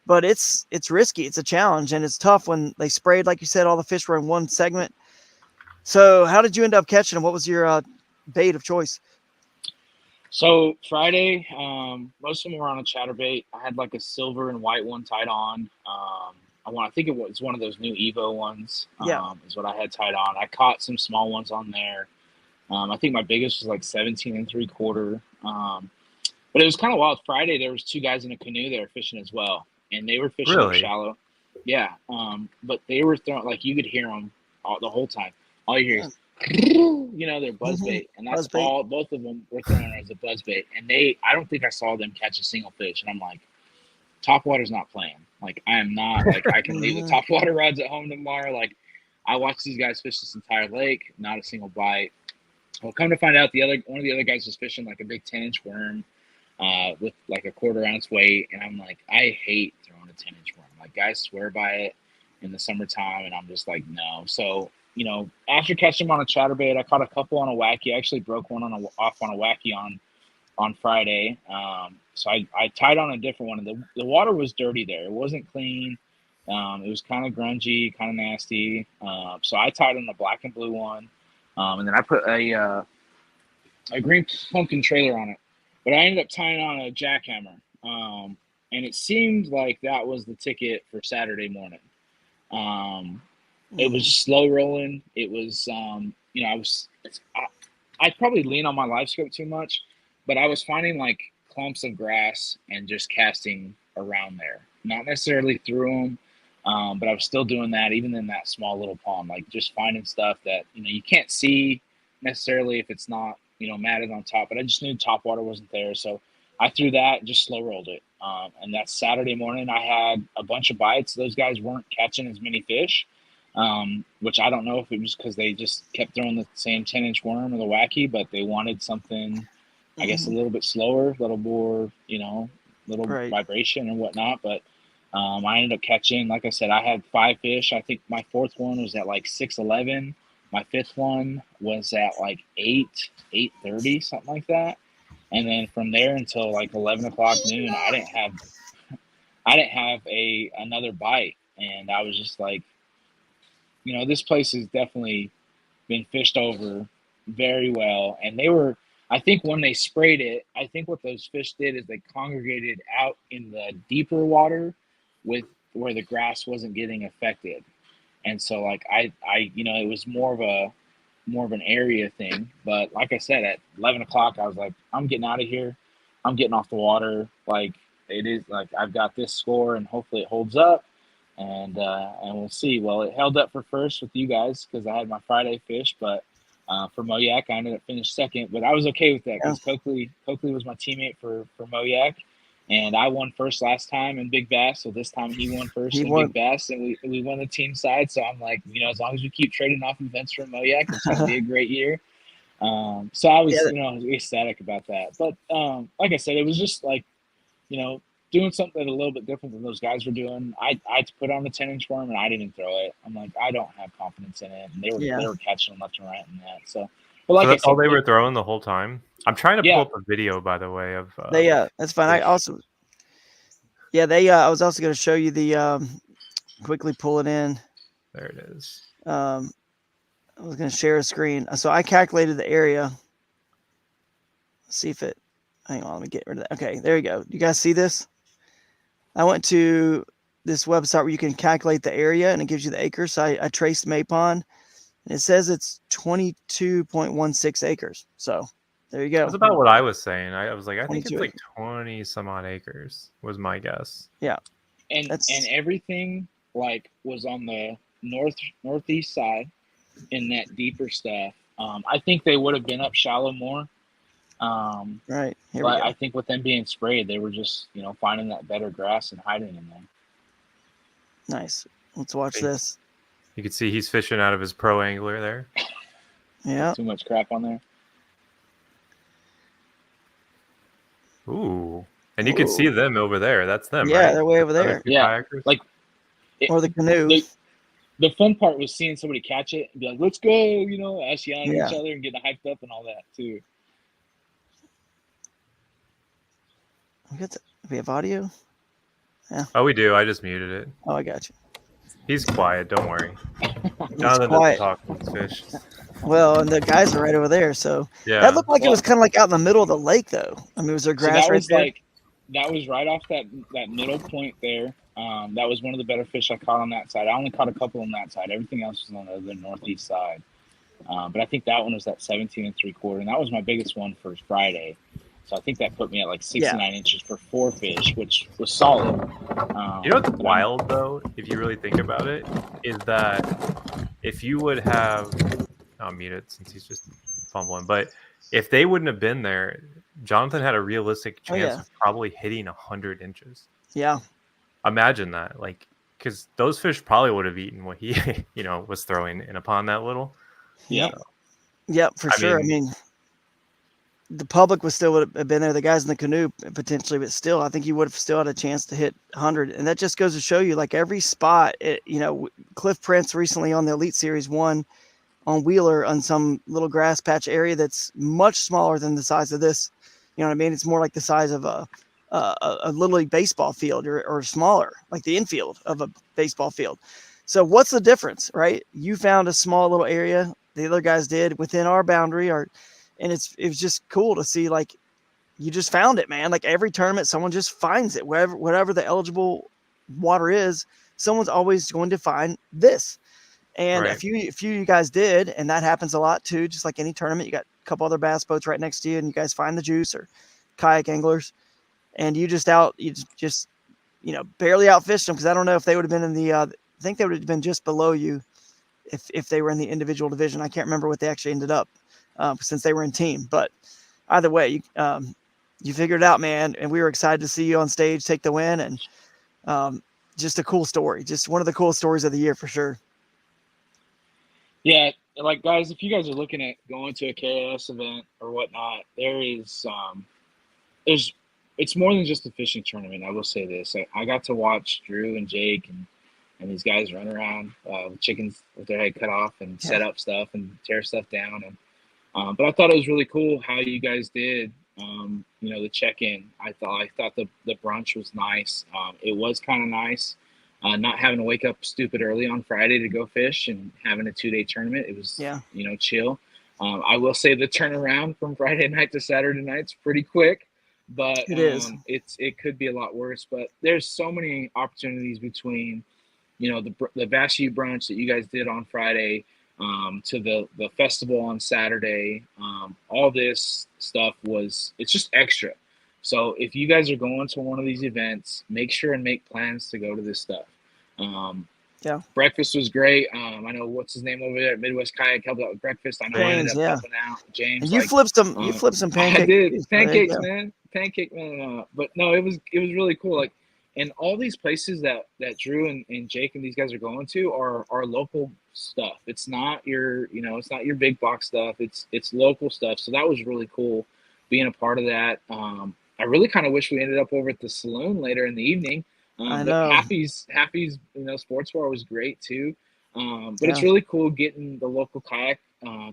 S5: But it's risky. It's a challenge, and it's tough when they sprayed, like you said, all the fish were in one segment. So how did you end up catching them? What was your bait of choice?
S7: So Friday, most of them were on a chatterbait. I had like a silver and white one tied on. I think it was one of those new Evo ones. Is what I had tied on. I caught some small ones on there. I think my biggest was like 17 3/4. But it was kind of wild. Friday, there was 2 guys in a canoe that were fishing as well, and they were fishing shallow. Yeah. But they were throwing, like you could hear them the whole time. All you hear is, they're buzzbait, and that's all. Both of them were throwing as a buzzbait, and I don't think I saw them catch a single fish. And I'm like, topwater's not playing. Like I am not. Like I can leave the topwater rods at home tomorrow. Like I watched these guys fish this entire lake, not a single bite. Well, come to find out, one of the other guys was fishing like a big 10-inch worm with like a 1/4 ounce weight, and I'm like, I hate throwing a 10-inch worm. Like guys swear by it in the summertime, and I'm just like, no. So after catching them on a chatterbait, I caught a couple on a wacky. I actually broke one off on a wacky on on Friday. So I tied on a different one. The water was dirty there. It wasn't clean. It was kind of grungy, kind of nasty. So I tied on the black and blue one. And then I put a green pumpkin trailer on it. But I ended up tying on a jackhammer. And it seemed like that was the ticket for Saturday morning. It was slow rolling. It was, I'd probably lean on my live scope too much, but I was finding like clumps of grass and just casting around there, not necessarily through them. But I was still doing that even in that small little pond, like just finding stuff that, you can't see necessarily if it's not, matted on top, but I just knew top water wasn't there. So I threw that and just slow rolled it. And that Saturday morning I had a bunch of bites. Those guys weren't catching as many fish, which I don't know if it was because they just kept throwing the same 10-inch worm or the wacky, but they wanted something, I guess, a little bit slower, a little more, little vibration and whatnot. But I ended up catching, like I said, I had 5 fish. I think my 4th one was at like 6:11. My 5th one was at like 8:30, something like that. And then from there until like 11 o'clock noon, I didn't have another bite. And I was just like, this place has definitely been fished over very well. And I think when they sprayed it, I think what those fish did is they congregated out in the deeper water with where the grass wasn't getting affected. And so like it was more of an area thing. But like I said, at 11 o'clock, I was like, I'm getting out of here. I'm getting off the water. Like it is like, I've got this score and hopefully it holds up, and we'll see. Well, it held up for first with you guys because I had my Friday fish, but for Moyak, I ended up finished second, but I was okay with that because Coakley was my teammate for Moyak, and I won first last time in Big Bass, so this time he won first in Big Bass, and we won the team side. So I'm like, as long as we keep trading off events for Moyak, it's going to be a great year. So I was, I was ecstatic about that. But like I said, it was just like, doing something a little bit different than those guys were doing. I put on the 10-inch worm and I didn't throw it. I'm like, I don't have confidence in it. And they were catching them left and right in that. So, but like
S4: that's all they were throwing the whole time. I'm trying to pull up a video, by the way, of
S5: that's fine. I also I was also going to show you the quickly pull it in.
S4: There it is.
S5: I was going to share a screen. So I calculated the area. Let's see if it. Hang on, let me get rid of that. Okay, there you go. You guys see this? I went to this website where you can calculate the area and it gives you the acres. So I traced Maypond and it says it's 22.16 acres. So there you go.
S4: That's about what I was saying. I was like, I think it's like 20 some odd acres was my guess.
S5: Yeah.
S7: And everything like was on the northeast side in that deeper stuff. I think they would have been up shallow more.
S5: Right.
S7: But I think with them being sprayed, they were just, finding that better grass and hiding in there.
S5: Nice. Let's watch this.
S4: You can see he's fishing out of his pro angler there.
S5: Yeah.
S7: Too much crap on there.
S4: Ooh. And you can see them over there. That's them,
S5: yeah,
S4: right?
S5: They're way over there.
S7: Yeah. Like,
S5: or the canoe.
S7: The fun part was seeing somebody catch it and be like, let's go, ask yelling at each other and getting hyped up and all that too.
S5: We have audio? Yeah.
S4: Oh, we do. I just muted it.
S5: Oh, I got you.
S4: He's quiet. Don't worry. Johnathan doesn't talk with fish.
S5: Well, and the guys are right over there. So
S4: yeah,
S5: that looked like it was kind of like out in the middle of the lake, though. I mean, was there grass right there?
S7: That was right off that middle point there. That was one of the better fish I caught on that side. I only caught a couple on that side. Everything else was on the northeast side. But I think that one was that 17 3/4, and that was my biggest one for Friday. So I think that put me at like 69 inches for 4 fish, which was solid.
S4: You know what's wild, though, if you really think about it, is that if you would have... I'll mute it since he's just fumbling. But if they wouldn't have been there, Johnathan had a realistic chance of probably hitting 100 inches.
S5: Yeah.
S4: Imagine that. Like, because those fish probably would have eaten what he, was throwing in a pond that little.
S5: Yep. So, yep, for sure. I mean, the public would have been there, the guys in the canoe potentially, but still, I think you would have still had a chance to hit 100. And that just goes to show you, like, every spot, Cliff Prince recently on the Elite Series won on Wheeler on some little grass patch area that's much smaller than the size of this, You know what I mean? It's more like the size of a little league baseball field or smaller, like the infield of a baseball field. So what's the difference, right? You found a small little area. The other guys did within our boundary, and it was just cool to see, like, you just found it, man. Like every tournament, someone just finds it. Whatever the eligible water is, someone's always going to find this. And
S4: Right.
S5: a few of you guys did, and that happens a lot too. Just like any tournament, you got a couple other bass boats right next to you, and you guys find the juice, or kayak anglers, and you just barely outfished them, because I don't know if they would have been in the. I think they would have been just below you if they were in the individual division. I can't remember what they actually ended up since they were in team. But either way, you figured it out, man, and we were excited to see you on stage take the win, and just a cool story. Just one of the coolest stories of the year for sure.
S7: Yeah, like, guys, if you guys are looking at going to a KAS event or whatnot, it's more than just a fishing tournament. I will say this. I got to watch Drew and Jake and these guys run around with chickens with their head cut off and set up stuff and tear stuff down. And but I thought it was really cool how you guys did, the check-in. I thought the brunch was nice. It was kind of nice. Not having to wake up stupid early on Friday to go fish and having a 2-day tournament. It was, chill. I will say the turnaround from Friday night to Saturday night's pretty quick, but it could be a lot worse. But there's so many opportunities between, the Bass U brunch that you guys did on Friday, to the festival on Saturday. All this stuff it's just extra. So if you guys are going to one of these events, make sure and make plans to go to this stuff. Breakfast was great. I know what's his name over there at Midwest Kayak helped out with breakfast. I know I ended up helping out. James.
S5: And you flipped some pancakes.
S7: I did pancakes, man. Pancake man. But no, it was really cool. Like, and all these places that Drew and Jake and these guys are going to are local stuff. It's not your big box stuff. It's local stuff. So that was really cool being a part of that. I really kind of wish we ended up over at the saloon later in the evening.
S5: I know.
S7: Happy's sports bar was great too. But it's really cool getting the local kayak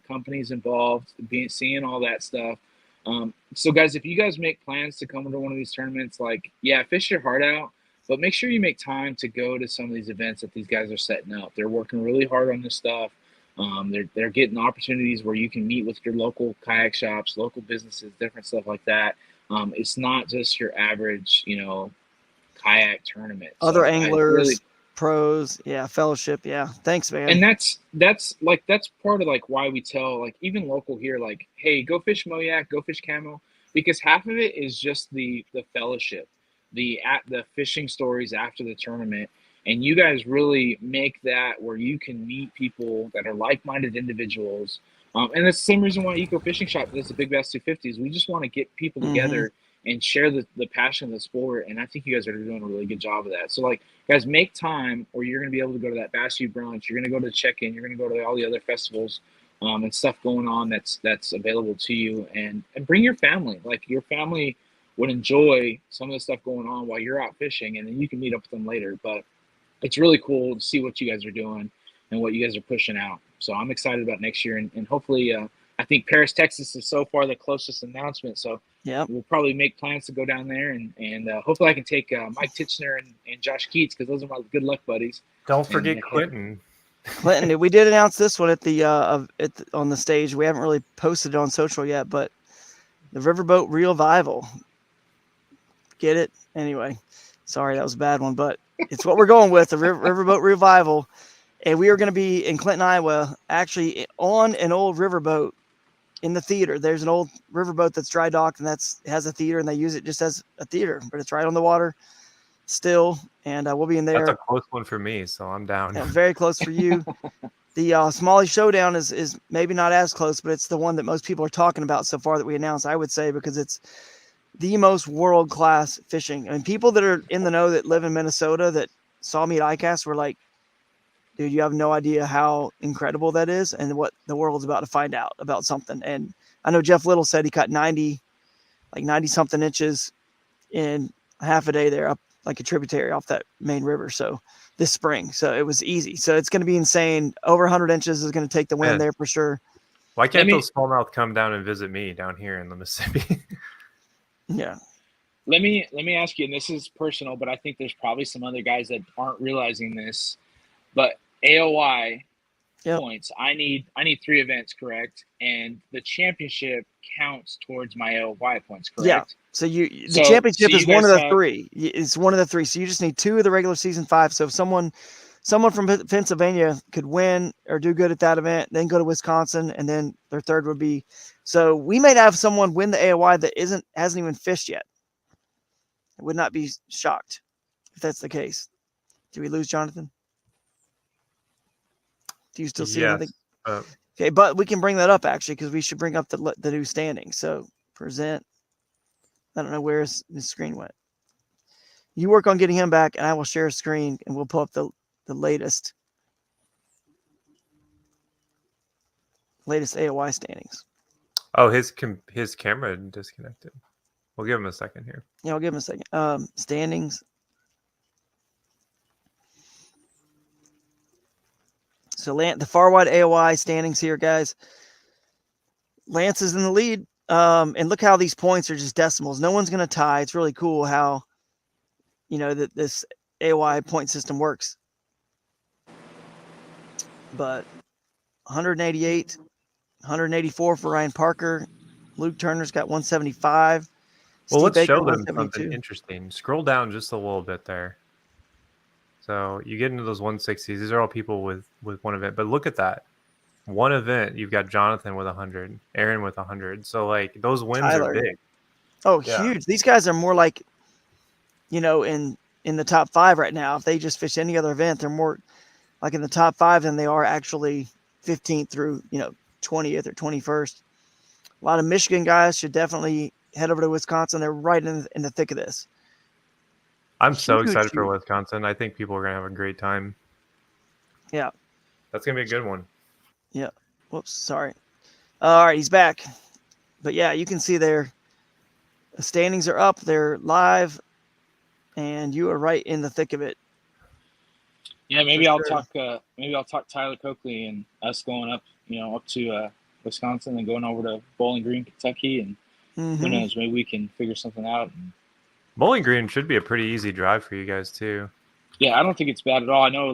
S7: companies involved, seeing all that stuff. So guys, if you guys make plans to come to one of these tournaments, fish your heart out, but make sure you make time to go to some of these events that these guys are setting up. They're working really hard on this stuff. They're getting opportunities where you can meet with your local kayak shops, local businesses, different stuff like that. It's not just your average, kayak tournament.
S5: Other anglers, pros, fellowship, thanks, man.
S7: And that's part of why we tell even local here, hey, go fish Moyak, go fish Camo, because half of it is just the fellowship, the fishing stories after the tournament. And you guys really make that where you can meet people that are like-minded individuals. And that's the same reason why Eco Fishing Shop does the Big Bass 250s. We just want to get people together and share the passion of the sport. And I think you guys are doing a really good job of that. So, guys, make time, or you're going to be able to go to that Bass U brunch. You're going to go to the check-in. You're going to go to all the other festivals and stuff going on that's available to you. And bring your family. Your family would enjoy some of the stuff going on while you're out fishing, and then you can meet up with them later. But it's really cool to see what you guys are doing and what you guys are pushing out. So I'm excited about next year, and hopefully I think Paris, Texas is so far the closest announcement. So we'll probably make plans to go down there, and hopefully I can take Mike Titchener and Josh Keats, because those are my good luck buddies.
S4: Don't forget Clinton.
S5: Clinton, we did announce this one on the stage. We haven't really posted it on social yet, but the Riverboat Revival. Get it? Anyway, sorry, that was a bad one, but it's what we're going with, the Riverboat Revival. And we are going to be in Clinton, Iowa, actually on an old riverboat in the theater. There's an old riverboat that's dry docked, and has a theater, and they use it just as a theater, but it's right on the water still. And we'll be in there.
S4: That's a close one for me, so I'm down.
S5: Yeah, very close for you. The Smalley Showdown is maybe not as close, but it's the one that most people are talking about so far that we announced, I would say, because it's the most world-class fishing. I mean, people that are in the know that live in Minnesota that saw me at iCast were like, dude, you have no idea how incredible that is and what the world's about to find out about something. And I know Jeff Little said he caught 90 something inches in half a day there up like a tributary off that main river. So this spring, so it was easy. So it's going to be insane. Over 100 inches is going to take the win there for sure.
S4: Why can't those smallmouth come down and visit me down here in the Mississippi?
S5: Yeah.
S7: Let me ask you, and this is personal, but I think there's probably some other guys that aren't realizing this. But AOY points, I need 3 events, correct? And the championship counts towards my AOY points, correct?
S5: Yeah. So the championship is one of the 3. It's one of the 3. So you just need 2 of the regular season 5. So if someone from Pennsylvania could win or do good at that event, then go to Wisconsin, and then their third would be. So we may have someone win the AOY that hasn't even fished yet. I would not be shocked if that's the case. Do we lose Johnathan? Do you still see anything? Okay, but we can bring that up actually, because we should bring up the new standing. So present. I don't know where his screen went. You work on getting him back, and I will share a screen, and we'll pull up the latest AOY standings.
S4: Oh, his camera disconnected. We'll give him a second here.
S5: Yeah, I'll give him a second. Standings. So the far wide AOY standings here, guys. Lance is in the lead. And look how these points are just decimals. No one's going to tie. It's really cool how, that this AOY point system works. But 188, 184 for Ryan Parker. Luke Turner's got 175.
S4: Well, let's show them something interesting. Scroll down just a little bit there. So you get into those 160s. These are all people with one event. But look at that. One event, you've got Johnathan with 100, Aaron with 100. So, like, those wins are big.
S5: Oh, yeah. Huge. These guys are more like, in the top 5 right now. If they just fish any other event, they're more like in the top 5 than they are actually 15th through, 20th or 21st. A lot of Michigan guys should definitely head over to Wisconsin. They're right in the thick of this.
S4: I'm so excited for Wisconsin. I think people are going to have a great time.
S5: Yeah.
S4: That's going to be a good one.
S5: Yeah. Whoops. Sorry. All right. He's back. But yeah, you can see there. The standings are up. They're live. And you are right in the thick of it.
S7: Yeah. Maybe I'll talk Tyler Coakley and us going up, up to Wisconsin and going over to Bowling Green, Kentucky. And who knows, maybe we can figure something out.
S4: Bowling Green should be a pretty easy drive for you guys too.
S7: Yeah, I don't think it's bad at all. I know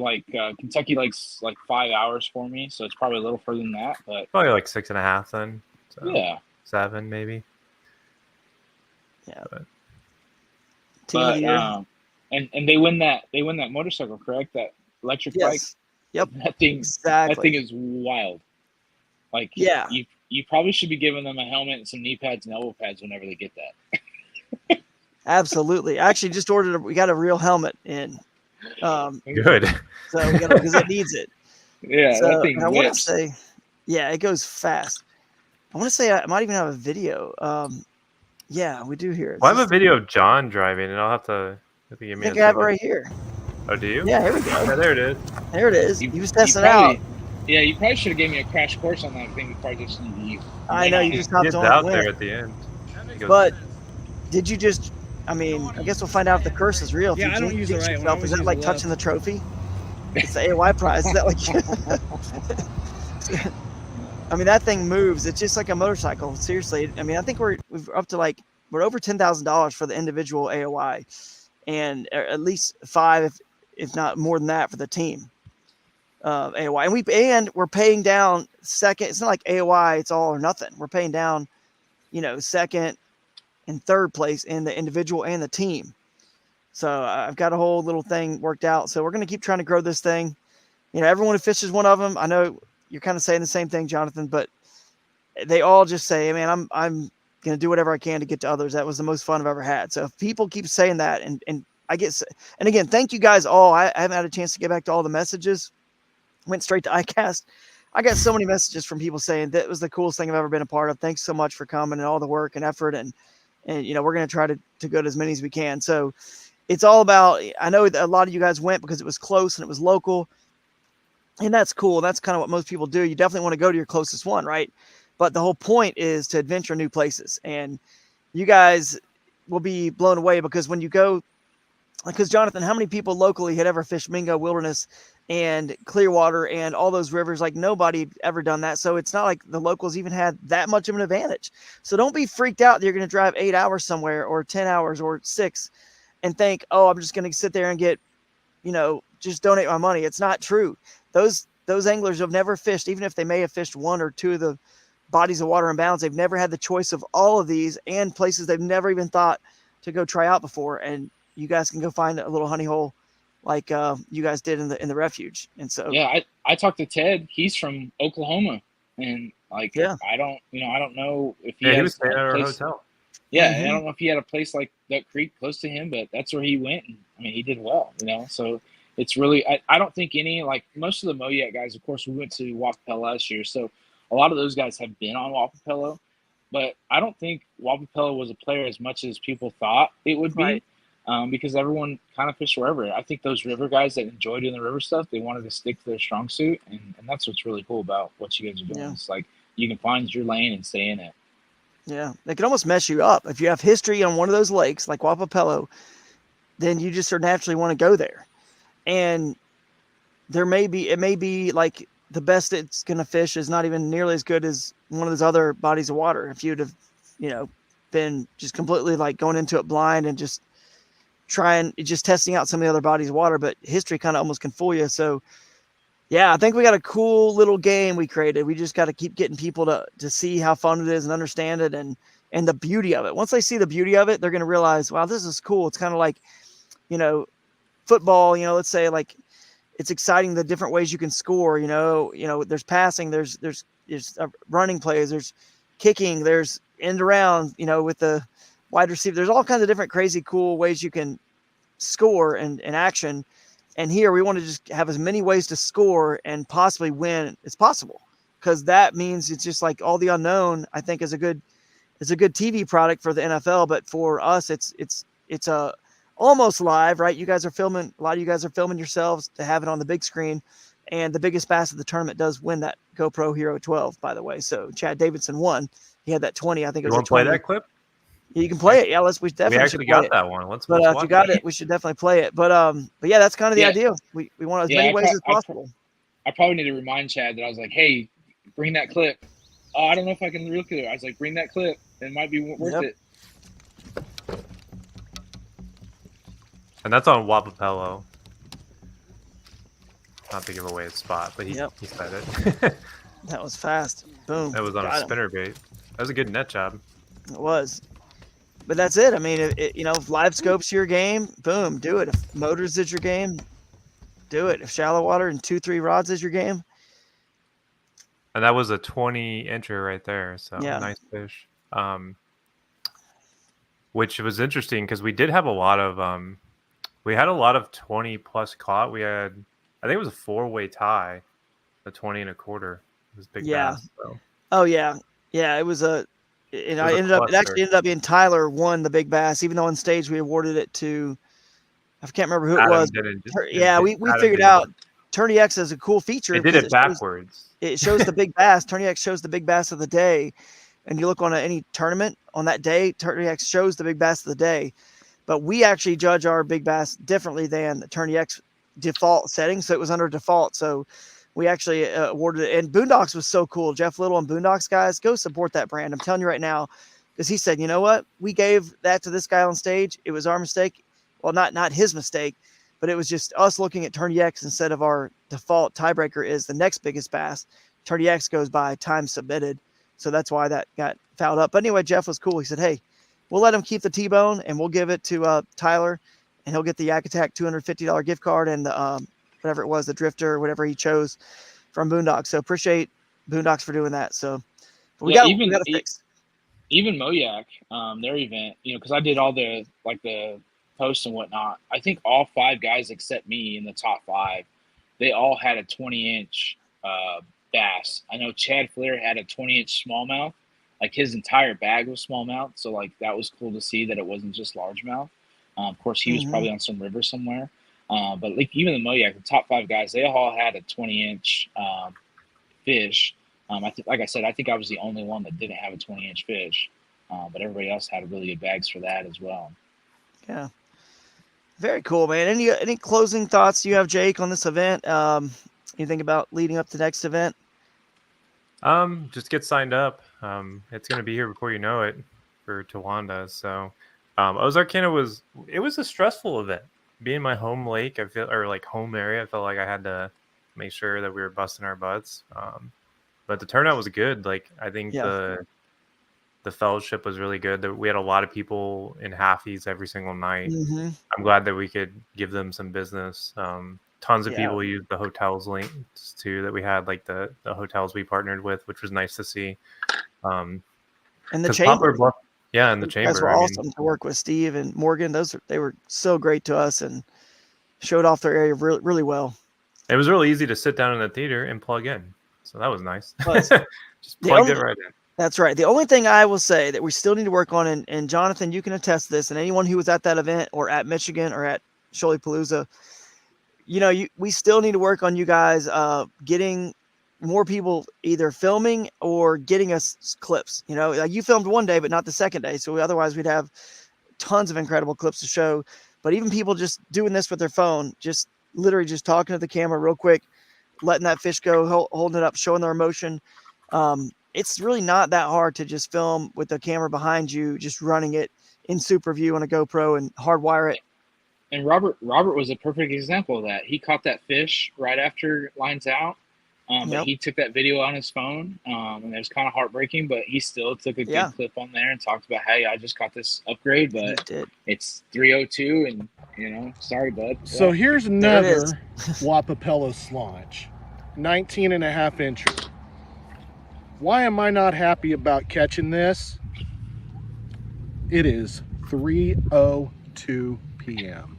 S7: Kentucky likes 5 hours for me, so it's probably a little further than that. But
S4: probably like 6.5 then. So
S7: yeah,
S4: 7 maybe.
S5: Yeah.
S7: And they win that motorcycle, correct? That electric bike.
S5: Yep.
S7: That thing is wild. Like,
S5: yeah,
S7: you probably should be giving them a helmet and some knee pads and elbow pads whenever they get that.
S5: Absolutely. I actually just we got a real helmet in.
S4: Good.
S5: So because it needs it.
S7: Yeah.
S5: So,
S7: that thing
S5: I want to say, yeah, it goes fast. I want to say I might even have a video. Yeah, we do here.
S4: Well, I have a video of John driving, and I'll have to give me.
S5: I think I have it right here.
S4: Oh, do you?
S5: Yeah, here we go.
S4: Yeah, there it is.
S5: There it is. He was testing out.
S7: Yeah, you probably should have gave me a crash course on that thing before I just
S5: I know, you just hopped on
S4: out there at the end.
S5: But did you just, I guess we'll find out if the curse is real.
S8: Yeah, I don't use it right.
S5: Yourself, is that like touching the trophy? It's the AOY prize. Is that like... that thing moves. It's just like a motorcycle. Seriously. I think we're up to we're over $10,000 for the individual AOY, and at least 5, if not more than that, for the team. AOY, and we're paying down second. It's not like AOY, it's all or nothing. We're paying down, second and third place in the individual and the team. So I've got a whole little thing worked out. So we're going to keep trying to grow this thing. Everyone who fishes one of them. I know you're kind of saying the same thing, Johnathan, but they all just say, "Man, I'm going to do whatever I can to get to others." That was the most fun I've ever had. So if people keep saying that, and I get, and again, thank you guys all. I haven't had a chance to get back to all the messages. Went straight to iCast. I got so many messages from people saying that was the coolest thing I've ever been a part of. Thanks so much for coming and all the work and effort. And we're going to try to go to as many as we can. So it's all about, I know that a lot of you guys went because it was close and it was local, and that's cool. That's kind of what most people do. You definitely want to go to your closest one, right? But the whole point is to adventure new places, and you guys will be blown away because when you go because Johnathan, how many people locally had ever fished Mingo Wilderness and Clearwater and all those rivers? Like nobody ever done that. So it's not like the locals even had that much of an advantage. So don't be freaked out that you're going to drive 8 hours somewhere or 10 hours or 6 and think, oh, I'm just going to sit there and get, just donate my money. It's not true. Those anglers have never fished, even if they may have fished 1 or 2 of the bodies of water in bounds. They've never had the choice of all of these and places they've never even thought to go try out before. And you guys can go find a little honey hole like you guys did in the refuge. And so
S7: I talked to Ted. He's from Oklahoma, and I don't know if he
S4: was staying at our hotel.
S7: Yeah, I don't know if he had a place like Duck Creek close to him, but that's where he went. And, he did well, So it's really I don't think any, like most of the Moyak guys, of course, we went to Wapapella last year, so a lot of those guys have been on Wapapella, but I don't think Wapapella was a player as much as people thought it would be.
S5: Right.
S7: Because everyone kind of fished wherever. I think those river guys that enjoy doing the river stuff, they wanted to stick to their strong suit, and that's what's really cool about what you guys are doing. Yeah. It's like you can find your lane and stay in it.
S5: Yeah, they can almost mess you up. If you have history on one of those lakes, like Wapapello, then you just naturally want to go there. And it may be like the best it's going to fish is not even nearly as good as one of those other bodies of water. If you'd have, been just completely like going into it blind and just testing out some of the other bodies of water, but history kind of almost can fool you. So yeah, I think we got a cool little game we created. We just got to keep getting people to see how fun it is and understand it and the beauty of it. Once they see the beauty of it, they're going to realize, wow, this is cool. It's kind of like, football, let's say like it's exciting the different ways you can score, there's passing, there's running plays, there's kicking, there's end around, with the wide receiver. There's all kinds of different crazy cool ways you can score and action. And here we want to just have as many ways to score and possibly win as possible, because that means it's just like all the unknown, I think, is a good TV product for the NFL. But for us, it's a almost live, right? You guys are filming, a lot of you guys are filming yourselves to have it on the big screen. And the biggest bass of the tournament does win that GoPro Hero 12, by the way. So Chad Davidson won. He had that 20. I think it was a 20.
S4: Play that clip?
S5: You can play it. Yeah, we definitely
S4: actually got that one.
S5: If you got it, we should definitely play it. But yeah, that's kind of the idea. We want as many ways as possible.
S7: I probably need to remind Chad that I was like, hey, bring that clip. Oh, I don't know if I can look at it. I was like, bring that clip. It might be worth it.
S4: And that's on Wapapello. Not to give away his spot, but he said it.
S5: That was fast. Boom.
S4: That was on a spinnerbait. That was a good net job.
S5: It was. But that's it. I mean, if live scope's your game, boom, do it. If motors is your game, do it. If shallow water and 2-3 rods is your game.
S4: And that was a 20-incher right there. So nice fish. Which was interesting because we did have a lot of 20+ caught. We had, I think it was a 4-way tie, a 20 and a quarter. It was big bass. So.
S5: Oh yeah. Yeah. It was it actually ended up being Tyler won the big bass, even though on stage we awarded it to, I can't remember who it was. We figured out Tourney X is a cool feature.
S4: It did it backwards.
S5: It shows the big bass. Tourney X shows the big bass of the day. And you look on any tournament on that day, Tourney X shows the big bass of the day. But we actually judge our big bass differently than the Tourney X default setting. So it was under default. So we actually awarded it. And Boondocks was so cool. Jeff Little and Boondocks, guys, go support that brand. I'm telling you right now, because he said, you know what? We gave that to this guy on stage. It was our mistake. Well, not his mistake, but it was just us looking at Tourney X instead of our default tiebreaker is the next biggest bass. Tourney X goes by time submitted. So that's why that got fouled up. But anyway, Jeff was cool. He said, hey, we'll let him keep the T-bone and we'll give it to Tyler, and he'll get the Yak Attack $250 gift card and the whatever it was, the Drifter, whatever he chose from Boondocks. So appreciate Boondocks for doing that. So we got to fix.
S7: Even Moyak, their event, because I did all the posts and whatnot. I think all 5 guys except me in the top 5, they all had a 20-inch bass. I know Chad Flair had a 20-inch smallmouth. Like his entire bag was smallmouth. So that was cool to see that it wasn't just largemouth. Of course, he was probably on some river somewhere. But even the Moyak, the top 5 guys, they all had a 20-inch fish. Like I said, I think I was the only one that didn't have a 20-inch fish. But everybody else had really good bags for that as well.
S5: Yeah. Very cool, man. Any closing thoughts you have, Jake, on this event? Anything about leading up to the next event?
S4: Just get signed up. It's gonna be here before you know it for Towanda. So, Ozarkana was a stressful event. Being my home lake, I feel, or like home area, I felt like I had to make sure that we were busting our butts. But the turnout was good. Like I think the fellowship was really good. That we had a lot of people in halfies every single night.
S5: Mm-hmm.
S4: I'm glad that we could give them some business. Tons of people used the hotels links too that we had, like the hotels we partnered with, which was nice to see.
S5: And the chamber,
S4: and the chamber.
S5: Guys were awesome to work with. Steve and Morgan, they were so great to us and showed off their area really, really well.
S4: It was really easy to sit down in the theater and plug in, so that was nice. Just plugged it right in.
S5: That's right. The only thing I will say that we still need to work on, and Johnathan, you can attest to this, and anyone who was at that event or at Michigan or at Shoalipalooza, we still need to work on you guys getting more people either filming or getting us clips. Like you filmed one day, but not the second day. So otherwise we'd have tons of incredible clips to show. But even people just doing this with their phone, just literally just talking to the camera real quick, letting that fish go, holding it up, showing their emotion. It's really not that hard to just film with the camera behind you, just running it in super view on a GoPro and hardwire it.
S7: And Robert was a perfect example of that. He caught that fish right after lines out. But he took that video on his phone, and it was kind of heartbreaking, but he still took a good clip on there and talked about, hey, I just got this upgrade, but it's 302, and, sorry, bud.
S8: So here's another Wapapello slaunch, 19.5 inches. Why am I not happy about catching this? It is 3:02 p.m.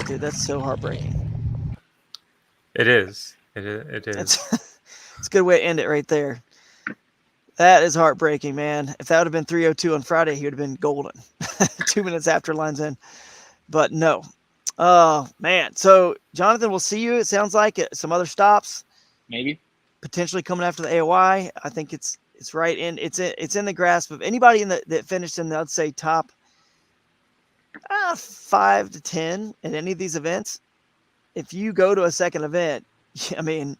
S5: Dude, that's so heartbreaking.
S4: It is. It is.
S5: It's a good way to end it right there. That is heartbreaking, man. If that would have been 3:02 on Friday, he would have been golden. 2 minutes after lines in. But no. Oh, man. So, Johnathan, we'll see you, it sounds like, at some other stops.
S7: Maybe.
S5: Potentially coming after the AOI. I think it's right in. It's in the grasp of anybody that finished in the, I'd say, top 5 to 10 at any of these events. If you go to a second event, and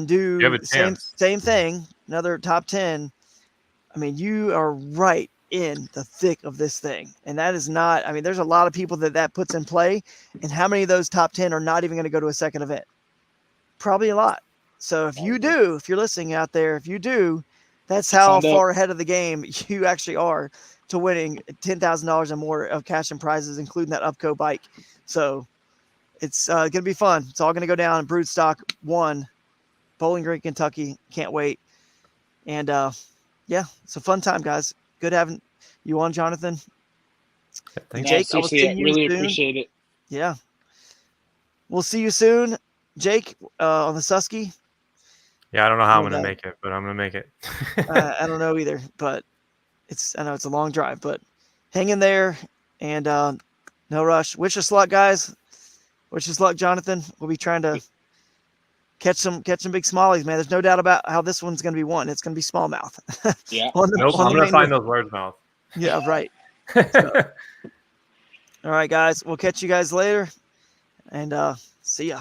S5: do the same thing, another top 10, you are right in the thick of this thing. And that is not, there's a lot of people that puts in play, and how many of those top 10 are not even going to go to a second event? Probably a lot. So if you're listening out there, if you do, that's how far ahead of the game you actually are to winning $10,000 and more of cash and prizes, including that Upco bike. So it's going to be fun. It's all going to go down in Broodstock 1, Bowling Green, Kentucky. Can't wait. And it's a fun time, guys. Good having you on, Johnathan.
S7: Thanks.
S5: Jake,
S7: I really appreciate it.
S5: Yeah. We'll see you soon, Jake, on the Susky.
S4: Yeah, I don't know how I'm going to make it, but I'm going to make it.
S5: I don't know either, but I know it's a long drive, but hang in there and no rush. Wish us luck, guys. Wish us luck, Johnathan. We'll be trying to catch some big smallies, man. There's no doubt about how this one's going to be won. It's going to be smallmouth.
S7: Yeah.
S4: I'm going to find those largemouth.
S5: Yeah, right. So, all right, guys. We'll catch you guys later, and see ya.